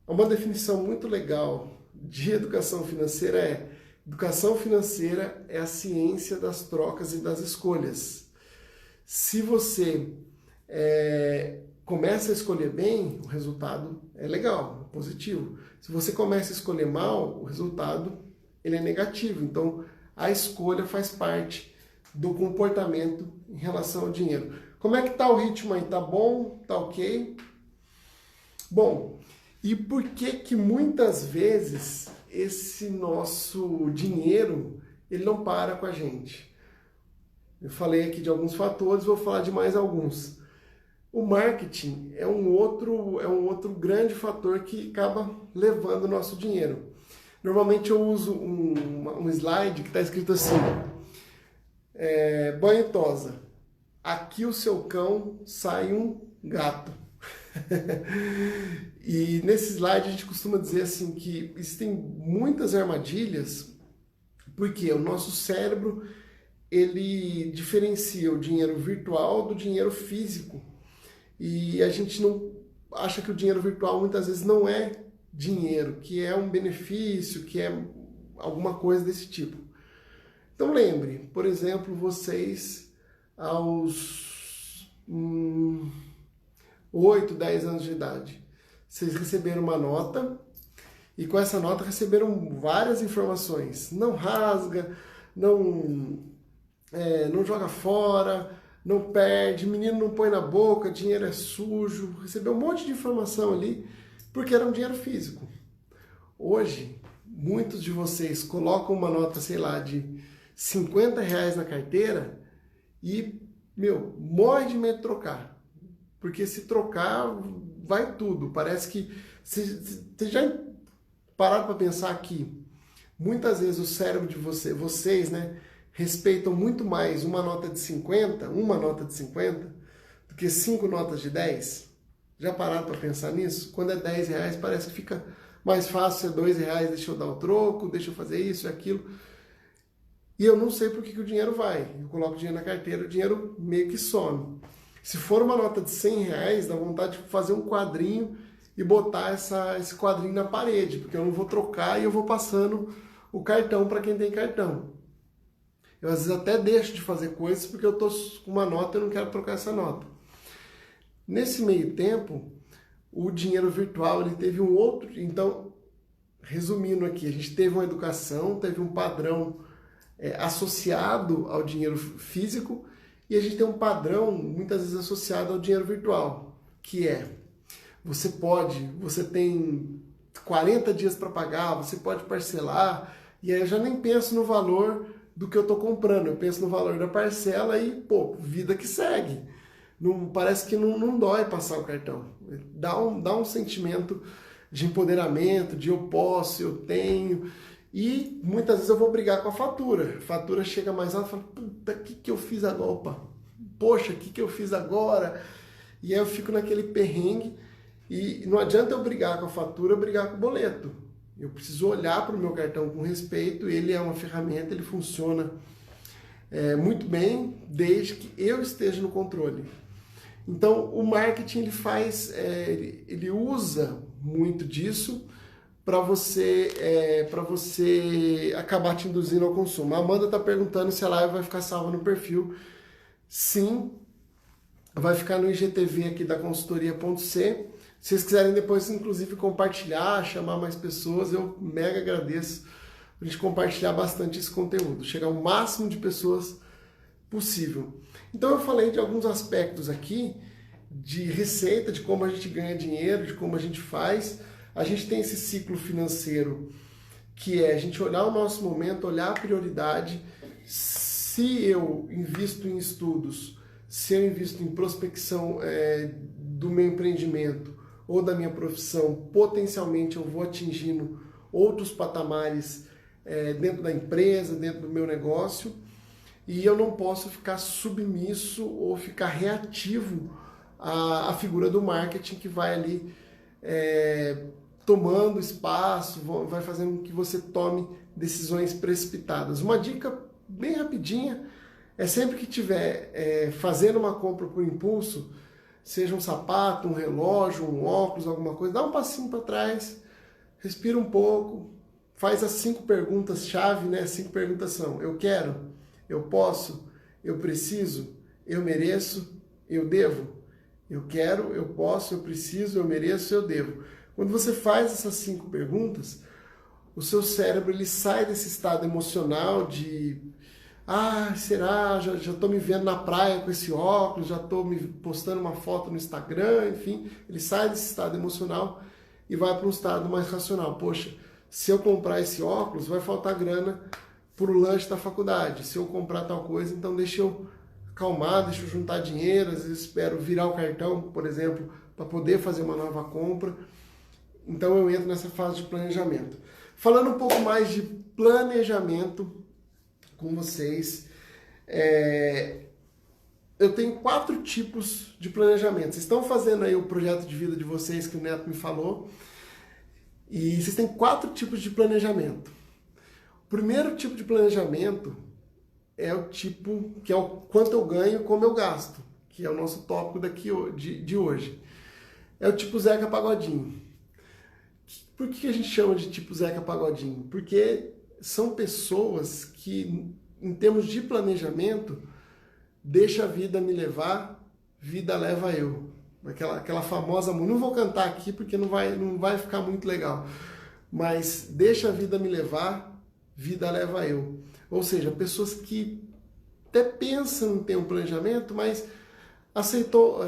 A: uma definição muito legal de educação financeira educação financeira é a ciência das trocas e das escolhas. Se você começa a escolher bem, o resultado é legal, positivo. Se você começa a escolher mal, o resultado ele é negativo. Então, a escolha faz parte do comportamento em relação ao dinheiro. Como é que está o ritmo aí? Tá bom? Tá ok? Bom, e por que muitas vezes esse nosso dinheiro ele não para com a gente? Eu falei aqui de alguns fatores, vou falar de mais alguns. O marketing é um outro grande fator que acaba levando o nosso dinheiro. Normalmente eu uso um slide que está escrito assim, banho e tosa. Aqui o seu cão sai um gato. E nesse slide a gente costuma dizer assim que existem muitas armadilhas, porque o nosso cérebro ele diferencia o dinheiro virtual do dinheiro físico. E a gente não acha que o dinheiro virtual muitas vezes não é dinheiro, que é um benefício, que é alguma coisa desse tipo. Então lembre, por exemplo, vocês aos 8, 10 anos de idade, vocês receberam uma nota e com essa nota receberam várias informações. Não rasga, não joga fora, não perde, menino não põe na boca, dinheiro é sujo, recebeu um monte de informação ali, porque era um dinheiro físico. Hoje, muitos de vocês colocam uma nota, sei lá, de 50 reais na carteira e, morre de medo de trocar. Porque se trocar, vai tudo. Parece que... Vocês já pararam para pensar que muitas vezes o cérebro de vocês, né, respeitam muito mais uma nota de 50 do que 5 notas de 10? Já pararam para pensar nisso? Quando é 10 reais parece que fica mais fácil ser 2 reais, deixa eu dar o troco, deixa eu fazer isso e aquilo. E eu não sei por que o dinheiro vai. Eu coloco o dinheiro na carteira, o dinheiro meio que some. Se for uma nota de 100 reais, dá vontade de fazer um quadrinho e botar esse quadrinho na parede, porque eu não vou trocar e eu vou passando o cartão para quem tem cartão. Eu às vezes até deixo de fazer coisas porque eu estou com uma nota e eu não quero trocar essa nota. Nesse meio tempo, o dinheiro virtual ele teve um outro... Então, resumindo aqui, a gente teve uma educação, teve um padrão associado ao dinheiro físico e a gente tem um padrão muitas vezes associado ao dinheiro virtual, que é, você tem 40 dias para pagar, você pode parcelar, e aí eu já nem penso no valor do que eu estou comprando, eu penso no valor da parcela e, vida que segue. Não, parece que não dói passar o cartão. Dá um sentimento de empoderamento, de eu posso, eu tenho. E muitas vezes eu vou brigar com a fatura. A fatura chega mais alta e fala, puta, o que eu fiz agora? Opa, poxa, o que eu fiz agora? E aí eu fico naquele perrengue e não adianta eu brigar com a fatura, eu brigar com o boleto. Eu preciso olhar para o meu cartão com respeito, ele é uma ferramenta, ele funciona muito bem, desde que eu esteja no controle. Então, o marketing ele usa muito disso para você acabar te induzindo ao consumo. A Amanda está perguntando se a live vai ficar salva no perfil. Sim, vai ficar no IGTV aqui da consultoria.c. Se vocês quiserem depois, inclusive, compartilhar, chamar mais pessoas, eu mega agradeço a gente compartilhar bastante esse conteúdo, chegar ao máximo de pessoas possível. Então eu falei de alguns aspectos aqui, de receita, de como a gente ganha dinheiro, de como a gente faz. A gente tem esse ciclo financeiro, que é a gente olhar o nosso momento, olhar a prioridade. Se eu invisto em estudos, se eu invisto em prospecção do meu empreendimento ou da minha profissão, potencialmente eu vou atingindo outros patamares dentro da empresa, dentro do meu negócio, e eu não posso ficar submisso ou ficar reativo à figura do marketing que vai ali tomando espaço, vai fazendo com que você tome decisões precipitadas. Uma dica bem rapidinha é sempre que tiver fazendo uma compra por impulso, seja um sapato, um relógio, um óculos, alguma coisa, dá um passinho para trás, respira um pouco, faz as 5 perguntas-chave, né? As 5 perguntas são: eu quero, eu posso, eu preciso, eu mereço, eu devo. Eu quero, eu posso, eu preciso, eu mereço, eu devo. Quando você faz essas 5 perguntas, o seu cérebro ele sai desse estado emocional de será? Já estou me vendo na praia com esse óculos, já estou me postando uma foto no Instagram, enfim. Ele sai desse estado emocional e vai para um estado mais racional. Poxa, se eu comprar esse óculos, vai faltar grana para o lanche da faculdade. Se eu comprar tal coisa, então deixa eu acalmar, deixa eu juntar dinheiro, às vezes espero virar o cartão, por exemplo, para poder fazer uma nova compra. Então eu entro nessa fase de planejamento. Falando um pouco mais de planejamento com vocês, eu tenho 4 tipos de planejamento. Vocês estão fazendo aí o projeto de vida de vocês que o Neto me falou, e vocês têm 4 tipos de planejamento. O primeiro tipo de planejamento é o tipo que é o quanto eu ganho, como eu gasto, que é o nosso tópico daqui de hoje. É o tipo Zeca Pagodinho. Por que a gente chama de tipo Zeca Pagodinho? Porque são pessoas que, em termos de planejamento, deixa a vida me levar, vida leva eu. Aquela famosa, não vou cantar aqui porque não vai ficar muito legal, mas deixa a vida me levar, vida leva eu. Ou seja, pessoas que até pensam em ter um planejamento, mas aceitou,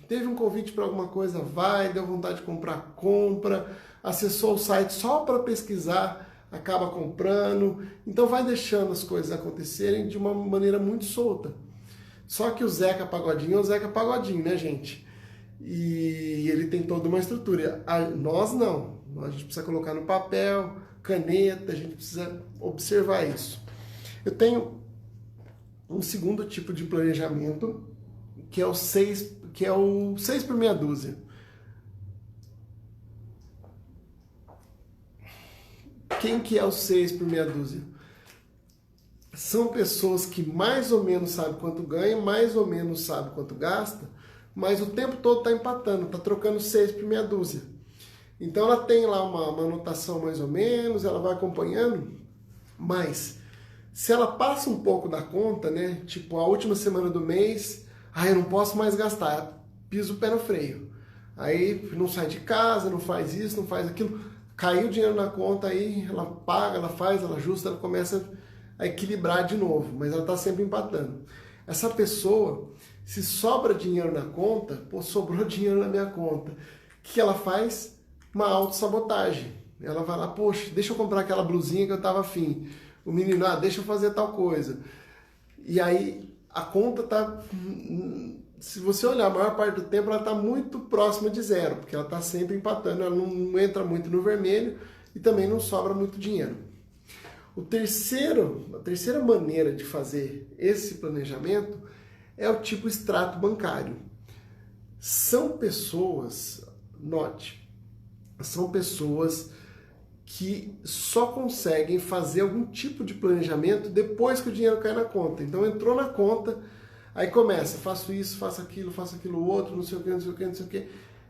A: teve um convite para alguma coisa, vai, deu vontade de comprar, compra, acessou o site só para pesquisar, acaba comprando, então vai deixando as coisas acontecerem de uma maneira muito solta. Só que o Zeca Pagodinho é o Zeca Pagodinho, né, gente? E ele tem toda uma estrutura. Nós não. A gente precisa colocar no papel, caneta, a gente precisa observar isso. Eu tenho um segundo tipo de planejamento, que é o 6 por meia dúzia. Quem que é o 6 por meia dúzia? São pessoas que mais ou menos sabem quanto ganha, mais ou menos sabem quanto gasta, mas o tempo todo está empatando, está trocando 6 por meia dúzia. Então ela tem lá uma anotação mais ou menos, ela vai acompanhando, mas se ela passa um pouco da conta, né? Tipo, a última semana do mês, eu não posso mais gastar, piso o pé no freio. Aí não sai de casa, não faz isso, não faz aquilo, caiu o dinheiro na conta, aí ela paga, ela faz, ela ajusta, ela começa a equilibrar de novo, mas ela está sempre empatando. Essa pessoa, se sobra dinheiro na conta, sobrou dinheiro na minha conta, o que ela faz? Uma autossabotagem. Ela vai lá, poxa, deixa eu comprar aquela blusinha que eu estava afim. O menino, deixa eu fazer tal coisa. E aí a conta está, se você olhar a maior parte do tempo, ela está muito próxima de zero, porque ela está sempre empatando, ela não entra muito no vermelho e também não sobra muito dinheiro. A terceira maneira de fazer esse planejamento é o tipo extrato bancário. São pessoas, note, são pessoas que só conseguem fazer algum tipo de planejamento depois que o dinheiro cai na conta. Então entrou na conta, aí começa, faço isso, faço aquilo outro, não sei o que, não sei o que, não sei o que.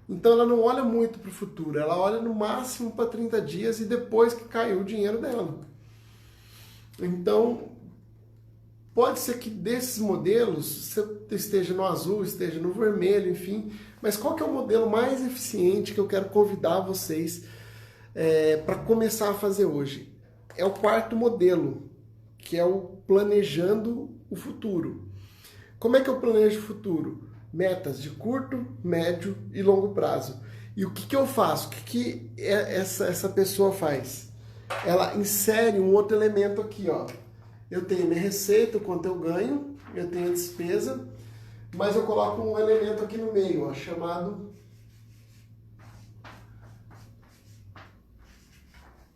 A: Então ela não olha muito para o futuro, ela olha no máximo para 30 dias e depois que caiu o dinheiro dela. Então, pode ser que desses modelos você esteja no azul, esteja no vermelho, enfim, mas qual que é o modelo mais eficiente que eu quero convidar vocês para começar a fazer hoje? É o 4º modelo, que é o planejando o futuro. Como é que eu planejo o futuro? Metas de curto, médio e longo prazo. E o que eu faço? O que essa pessoa faz? Ela insere um outro elemento aqui, ó. Eu tenho minha receita, o quanto eu ganho, eu tenho a despesa, mas eu coloco um elemento aqui no meio, ó, chamado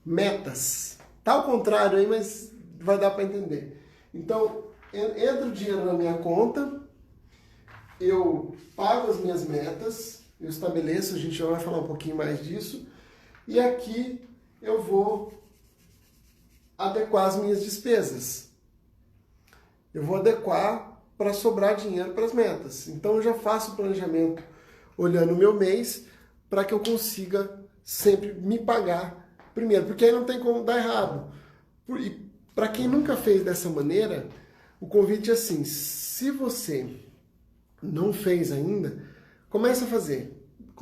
A: metas. Tá ao contrário aí, mas vai dar para entender. Então, entra o dinheiro na minha conta, eu pago as minhas metas, eu estabeleço, a gente já vai falar um pouquinho mais disso, e aqui eu vou adequar as minhas despesas. Eu vou adequar para sobrar dinheiro para as metas. Então eu já faço o planejamento olhando o meu mês para que eu consiga sempre me pagar primeiro, porque aí não tem como dar errado. E para quem nunca fez dessa maneira, o convite é assim, se você não fez ainda, comece a fazer.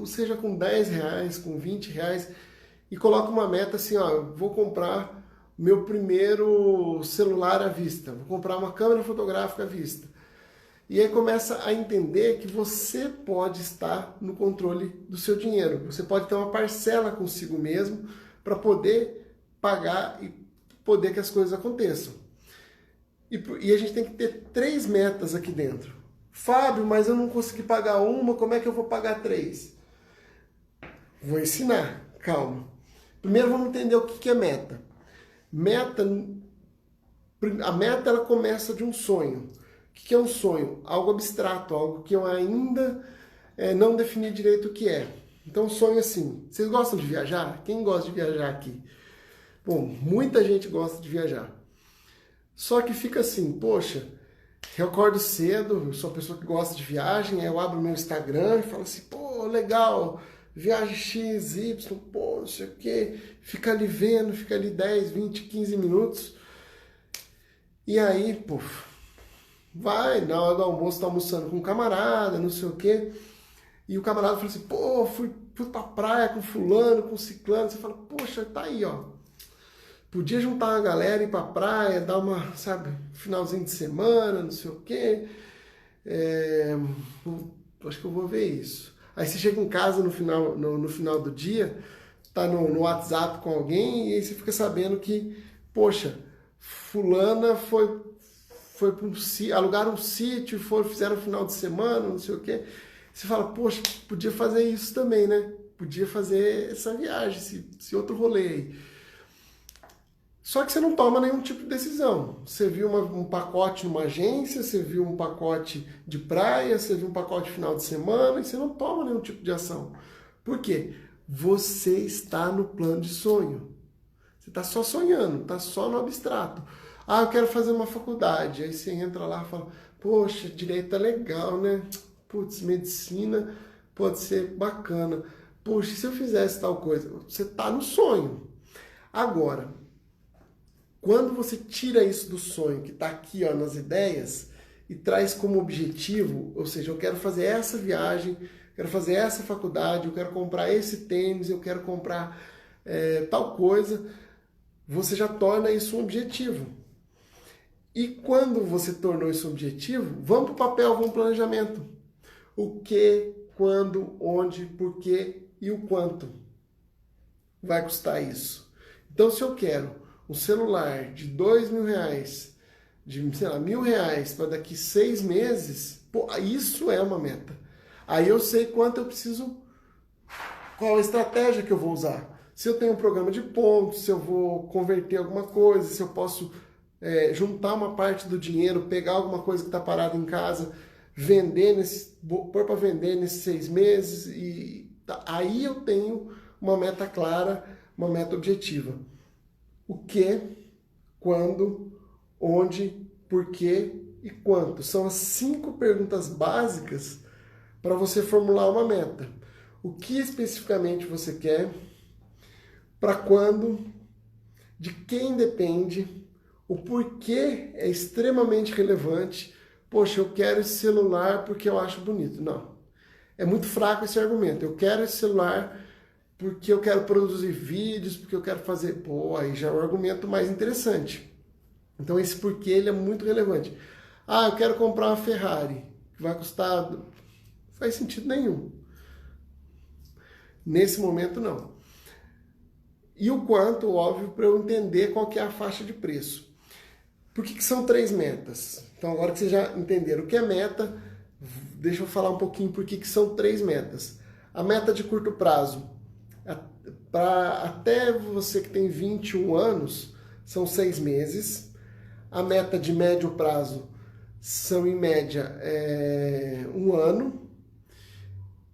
A: Seja com R$10, com R$20, e coloca uma meta assim, ó, eu vou comprar meu primeiro celular à vista, vou comprar uma câmera fotográfica à vista. E aí começa a entender que você pode estar no controle do seu dinheiro. Você pode ter uma parcela consigo mesmo para poder pagar e poder que as coisas aconteçam. E a gente tem que ter 3 metas aqui dentro. Fábio, mas eu não consegui pagar uma, como é que eu vou pagar 3? Vou ensinar, calma. Primeiro vamos entender o que é meta. A meta ela começa de um sonho. O que é um sonho? Algo abstrato, algo que eu ainda não defini direito o que é. Então sonho assim. Vocês gostam de viajar? Quem gosta de viajar aqui? Bom, muita gente gosta de viajar. Só que fica assim, poxa, eu acordo cedo, eu sou uma pessoa que gosta de viagem, aí eu abro meu Instagram e falo assim, pô, legal, viagem X, Y, pô, não sei o quê, fica ali vendo, fica ali 10, 20, 15 minutos, e aí, pô, vai, na hora do almoço, tá almoçando com um camarada, não sei o quê, e o camarada fala assim, pô, fui pra praia com fulano, com ciclano, você fala, poxa, tá aí, ó. Podia juntar uma galera, ir pra praia, dar uma, sabe, finalzinho de semana, não sei o quê. Acho que eu vou ver isso. Aí você chega em casa no final do dia, tá no WhatsApp com alguém, e aí você fica sabendo que, poxa, fulana foi alugaram um sítio, fizeram um final de semana, não sei o quê. Você fala, poxa, podia fazer isso também, né? Podia fazer essa viagem, esse outro rolê aí. Só que você não toma nenhum tipo de decisão. Você viu um pacote numa agência, você viu um pacote de praia, você viu um pacote de final de semana e você não toma nenhum tipo de ação. Por quê? Você está no plano de sonho. Você está só sonhando, está só no abstrato. Ah, eu quero fazer uma faculdade. Aí você entra lá e fala, poxa, direito é legal, né? Putz, medicina pode ser bacana. Poxa, se eu fizesse tal coisa? Você está no sonho. Agora, quando você tira isso do sonho, que está aqui ó, nas ideias, e traz como objetivo, ou seja, eu quero fazer essa viagem, quero fazer essa faculdade, eu quero comprar esse tênis, eu quero comprar tal coisa, você já torna isso um objetivo. E quando você tornou isso um objetivo, vamos para o papel, vamos para o planejamento. O que, quando, onde, por quê e o quanto vai custar isso. Então, se eu quero um celular de R$2.000, de, sei lá, R$1.000 para daqui 6 meses, pô, isso é uma meta. Aí eu sei quanto eu preciso, qual a estratégia que eu vou usar. Se eu tenho um programa de pontos, se eu vou converter alguma coisa, se eu posso juntar uma parte do dinheiro, pegar alguma coisa que está parada em casa, pôr para vender nesses 6 meses, e aí eu tenho uma meta clara, uma meta objetiva. O que, quando, onde, por quê e quanto. São as 5 perguntas básicas para você formular uma meta. O que especificamente você quer, para quando, de quem depende, o porquê é extremamente relevante. Poxa, eu quero esse celular porque eu acho bonito. Não, é muito fraco esse argumento. Eu quero esse celular porque eu quero produzir vídeos, porque eu quero fazer... Pô, aí já é um argumento mais interessante. Então esse porquê ele é muito relevante. Ah, eu quero comprar uma Ferrari, que vai custar... Não faz sentido nenhum. Nesse momento, não. E o quanto, óbvio, para eu entender qual que é a faixa de preço. Por que são 3 metas? Então agora que vocês já entenderam o que é meta, deixa eu falar um pouquinho por que são 3 metas. A meta de curto prazo, até você que tem 21 anos, são 6 meses. A meta de médio prazo são, em média, 1 ano.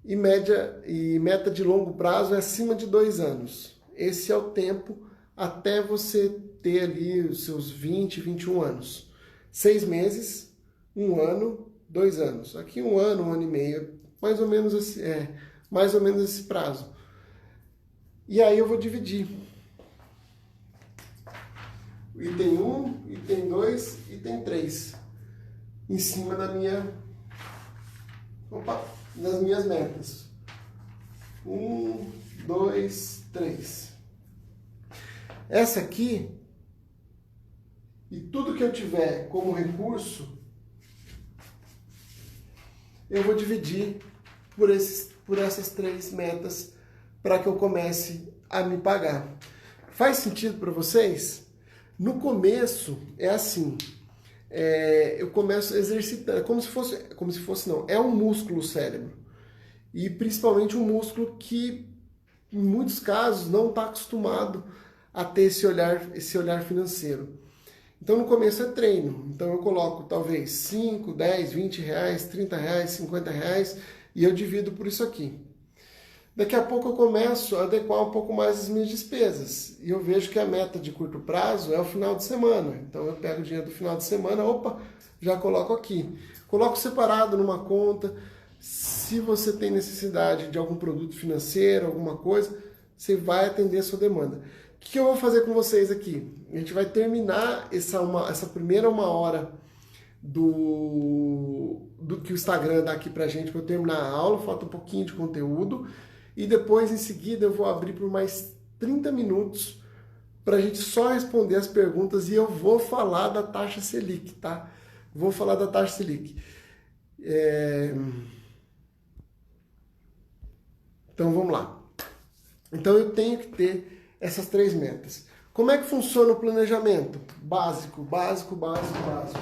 A: E meta de longo prazo é acima de 2 anos. Esse é o tempo até você ter ali os seus 20, 21 anos. 6 meses, 1 ano, 2 anos. Aqui 1 ano e meio, mais ou menos esse prazo. E aí eu vou dividir. Item 1, item 2, item 3. Em cima das minhas metas. 1, 2, 3. Essa aqui, e tudo que eu tiver como recurso, eu vou dividir por essas 3 metas para que eu comece a me pagar. Faz sentido para vocês? No começo é assim, eu começo exercitando, como se fosse não, é um músculo o cérebro. E principalmente um músculo que, em muitos casos, não está acostumado a ter esse olhar financeiro. Então no começo é treino, então eu coloco talvez 5, 10, 20 reais, 30 reais, 50 reais e eu divido por isso aqui. Daqui a pouco eu começo a adequar um pouco mais as minhas despesas. E eu vejo que a meta de curto prazo é o final de semana. Então eu pego o dinheiro do final de semana, opa, já coloco aqui. Coloco separado numa conta. Se você tem necessidade de algum produto financeiro, alguma coisa, você vai atender a sua demanda. O que eu vou fazer com vocês aqui? A gente vai terminar essa primeira uma hora do que o Instagram dá aqui pra gente para eu terminar a aula, falta um pouquinho de conteúdo. E depois, em seguida, eu vou abrir por mais 30 minutos para a gente só responder as perguntas e eu vou falar da taxa Selic, tá? Vou falar da taxa Selic. Então, vamos lá. Então, eu tenho que ter essas 3 metas. Como é que funciona o planejamento? Básico, básico, básico, básico.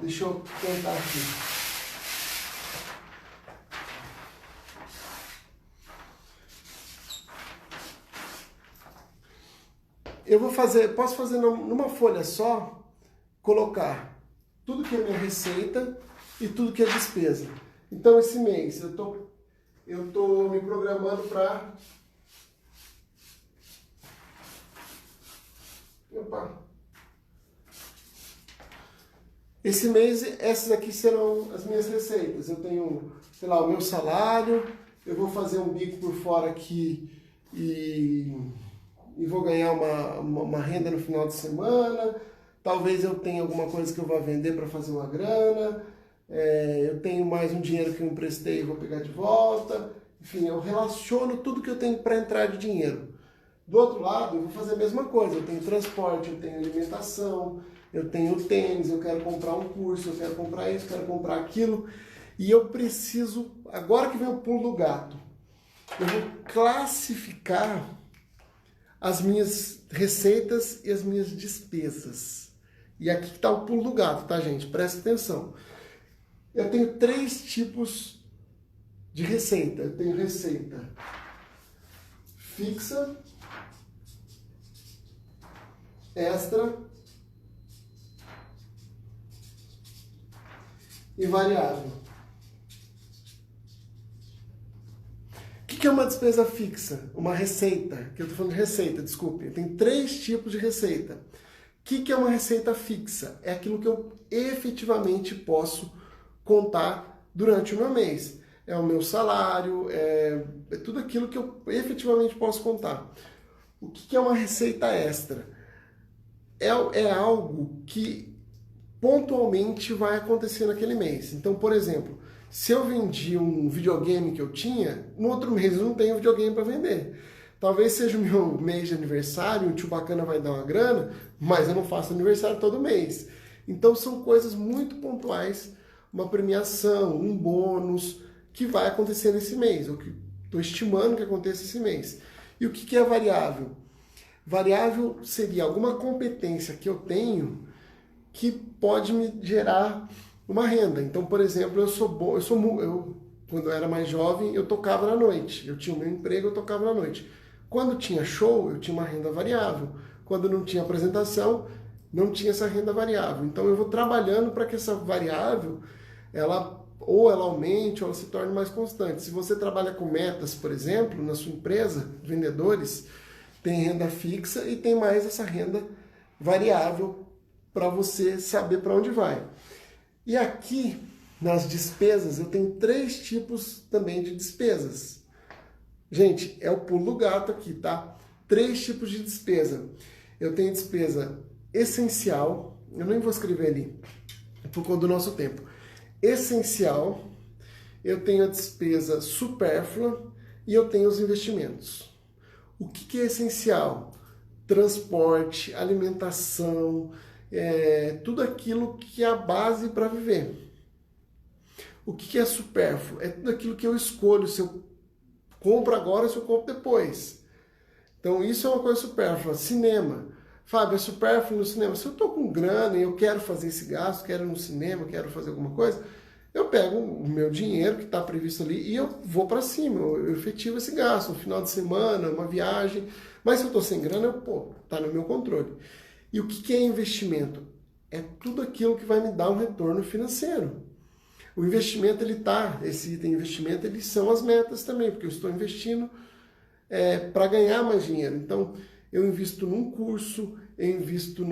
A: Deixa eu tentar aqui. Posso fazer numa folha só, colocar tudo que é minha receita e tudo que é despesa. Então esse mês eu tô me programando para esse mês essas aqui serão as minhas receitas. Eu tenho, sei lá, o meu salário, eu vou fazer um bico por fora aqui e vou ganhar uma renda no final de semana, talvez eu tenha alguma coisa que eu vá vender para fazer uma grana, eu tenho mais um dinheiro que eu emprestei e vou pegar de volta, enfim, eu relaciono tudo que eu tenho para entrar de dinheiro. Do outro lado, eu vou fazer a mesma coisa, eu tenho transporte, eu tenho alimentação, eu tenho tênis, eu quero comprar um curso, eu quero comprar isso, eu quero comprar aquilo, e eu preciso, agora que vem o pulo do gato, eu vou classificar as minhas receitas e as minhas despesas. E aqui está o pulo do gato, tá, gente? Presta atenção. Eu tenho 3 tipos de receita. Eu tenho receita fixa, extra e variável. O que é uma despesa fixa? Uma receita, que eu estou falando de receita, desculpe. Tem 3 tipos de receita. O que é uma receita fixa? É aquilo que eu efetivamente posso contar durante o meu mês. É o meu salário, é tudo aquilo que eu efetivamente posso contar. O que é uma receita extra? É algo que pontualmente vai acontecer naquele mês. Então, por exemplo, se eu vendi um videogame que eu tinha, no outro mês eu não tenho videogame para vender. Talvez seja o meu mês de aniversário, o tio bacana vai dar uma grana, mas eu não faço aniversário todo mês. Então são coisas muito pontuais, uma premiação, um bônus, que vai acontecer nesse mês, ou que estou estimando que aconteça esse mês. E o que é variável? Variável seria alguma competência que eu tenho que pode me gerar uma renda. Então, por exemplo, quando eu era mais jovem, eu tocava na noite. Eu tinha o meu emprego, eu tocava na noite. Quando tinha show, eu tinha uma renda variável. Quando não tinha apresentação, não tinha essa renda variável. Então, eu vou trabalhando para que essa variável, ela aumente ou ela se torne mais constante. Se você trabalha com metas, por exemplo, na sua empresa, vendedores, tem renda fixa e tem mais essa renda variável para você saber para onde vai. E aqui, nas despesas, eu tenho 3 tipos também de despesas. Gente, é o pulo do gato aqui, tá? 3 tipos de despesa. Eu tenho despesa essencial, eu nem vou escrever ali, por conta do nosso tempo. Essencial, eu tenho a despesa supérflua e eu tenho os investimentos. O que é essencial? Transporte, alimentação, tudo aquilo que é a base para viver. O que é supérfluo? É tudo aquilo que eu escolho, se eu compro agora ou se eu compro depois. Então isso é uma coisa supérflua. Cinema, Fábio, é supérfluo no cinema. Se eu estou com grana e eu quero fazer esse gasto, quero ir no cinema, quero fazer alguma coisa, eu pego o meu dinheiro que está previsto ali e eu vou para cima, eu efetivo esse gasto, um final de semana, uma viagem. Mas se eu estou sem grana, tá no meu controle. E o que é investimento? É tudo aquilo que vai me dar um retorno financeiro. O investimento, esse item investimento, eles são as metas também, porque eu estou investindo para ganhar mais dinheiro. Então, eu invisto num curso, eu invisto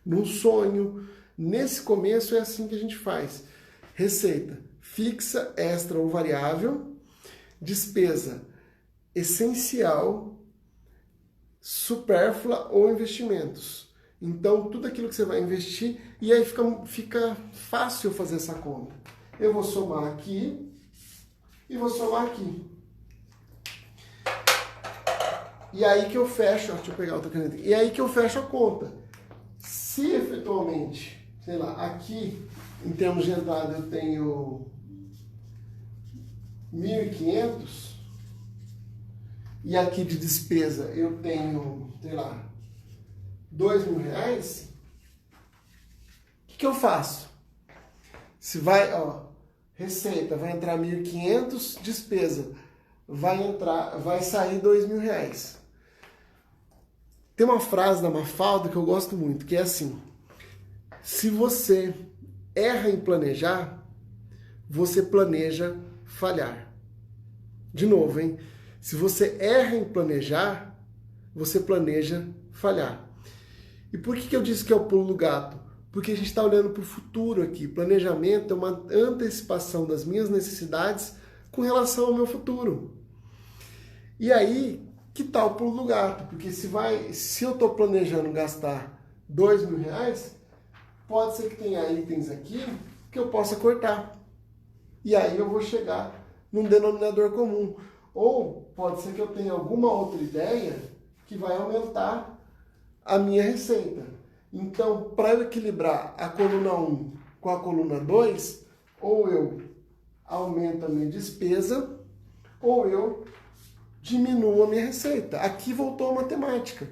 A: num sonho. Nesse começo é assim que a gente faz. Receita fixa, extra ou variável, despesa essencial, supérflua ou investimentos. Então, tudo aquilo que você vai investir, e aí fica fácil fazer essa conta. Eu vou somar aqui e vou somar aqui. E aí que eu fecho, deixa eu pegar outra caneta. E aí que eu fecho a conta. Se efetualmente, sei lá, aqui em termos de entrada eu tenho 1.500 e aqui de despesa eu tenho, sei lá, R$2.000, o que eu faço? Se vai, receita, vai entrar 1.500, despesa, vai sair R$2.000. Tem uma frase da Mafalda que eu gosto muito, que é assim: se você erra em planejar, você planeja falhar. De novo, hein? Se você erra em planejar, você planeja falhar. E por que eu disse que é o pulo do gato? Porque a gente está olhando para o futuro aqui. Planejamento é uma antecipação das minhas necessidades com relação ao meu futuro. E aí, que tal o pulo do gato? Porque se eu estou planejando gastar R$2.000, pode ser que tenha itens aqui que eu possa cortar. E aí eu vou chegar num denominador comum. Ou pode ser que eu tenha alguma outra ideia que vai aumentar a minha receita. Então, para eu equilibrar a coluna 1 com a coluna 2, ou eu aumento a minha despesa, ou eu diminuo a minha receita. Aqui voltou a matemática.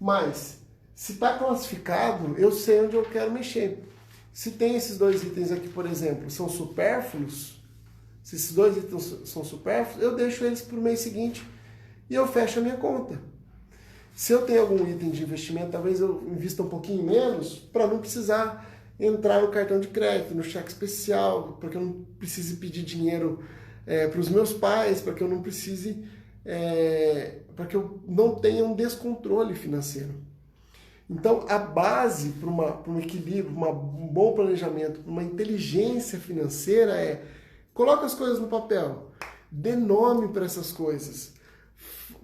A: Mas, se está classificado, eu sei onde eu quero mexer. Se tem esses dois itens aqui, por exemplo, são supérfluos, se esses dois itens são supérfluos, eu deixo eles para o mês seguinte e eu fecho a minha conta. Se eu tenho algum item de investimento, talvez eu invista um pouquinho menos para não precisar entrar no cartão de crédito, no cheque especial, para que eu não precise pedir dinheiro para os meus pais, para que eu não precise, para que eu não tenha um descontrole financeiro. Então, a base para um equilíbrio, um bom planejamento, uma inteligência financeira coloca as coisas no papel, dê nome para essas coisas,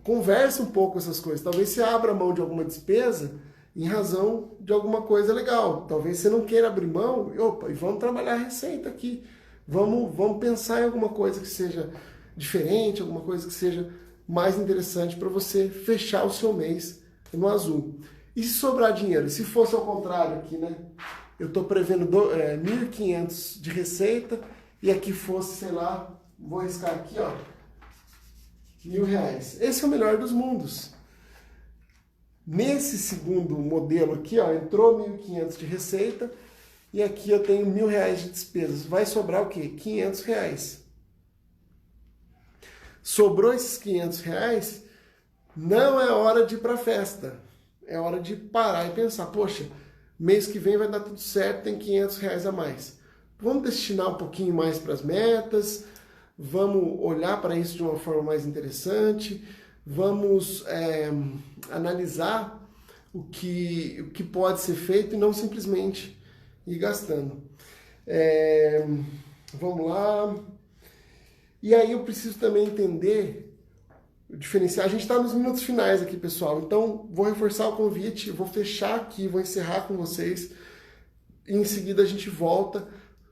A: converse um pouco com essas coisas. Talvez você abra mão de alguma despesa em razão de alguma coisa legal. Talvez você não queira abrir mão, e vamos trabalhar a receita aqui. Vamos pensar em alguma coisa que seja diferente, alguma coisa que seja mais interessante para você fechar o seu mês no azul. E se sobrar dinheiro? Se fosse ao contrário aqui, né? Eu estou prevendo 1.500 de receita e aqui fosse, sei lá, vou arriscar aqui, R$1.000. Esse é o melhor dos mundos. Nesse segundo modelo aqui, entrou 1.500 de receita e aqui eu tenho R$1.000 de despesas. Vai sobrar o quê? R$500. Sobrou esses R$500, não é hora de ir para a festa. É hora de parar e pensar, poxa, mês que vem vai dar tudo certo, tem R$500 a mais. Vamos destinar um pouquinho mais para as metas, vamos olhar para isso de uma forma mais interessante, vamos analisar o que pode ser feito e não simplesmente ir gastando. Vamos lá. E aí eu preciso também entender, diferenciar. A gente está nos minutos finais aqui, pessoal, então vou reforçar o convite, vou fechar aqui, vou encerrar com vocês, e em seguida a gente volta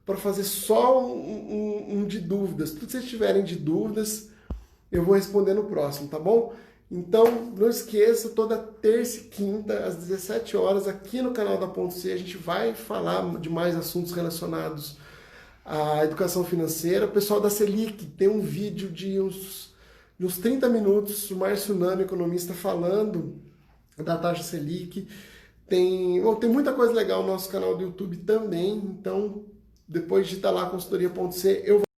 A: para fazer só um de dúvidas. Tudo que vocês tiverem de dúvidas, eu vou responder no próximo, tá bom? Então, não esqueça, toda terça e quinta, às 17 horas, aqui no canal da Ponto C, a gente vai falar de mais assuntos relacionados à educação financeira. O pessoal da Selic tem um vídeo de uns 30 minutos, o Márcio Nami, economista, falando da taxa Selic. Tem muita coisa legal no nosso canal do YouTube também, então depois de estar lá, consultoria.c, eu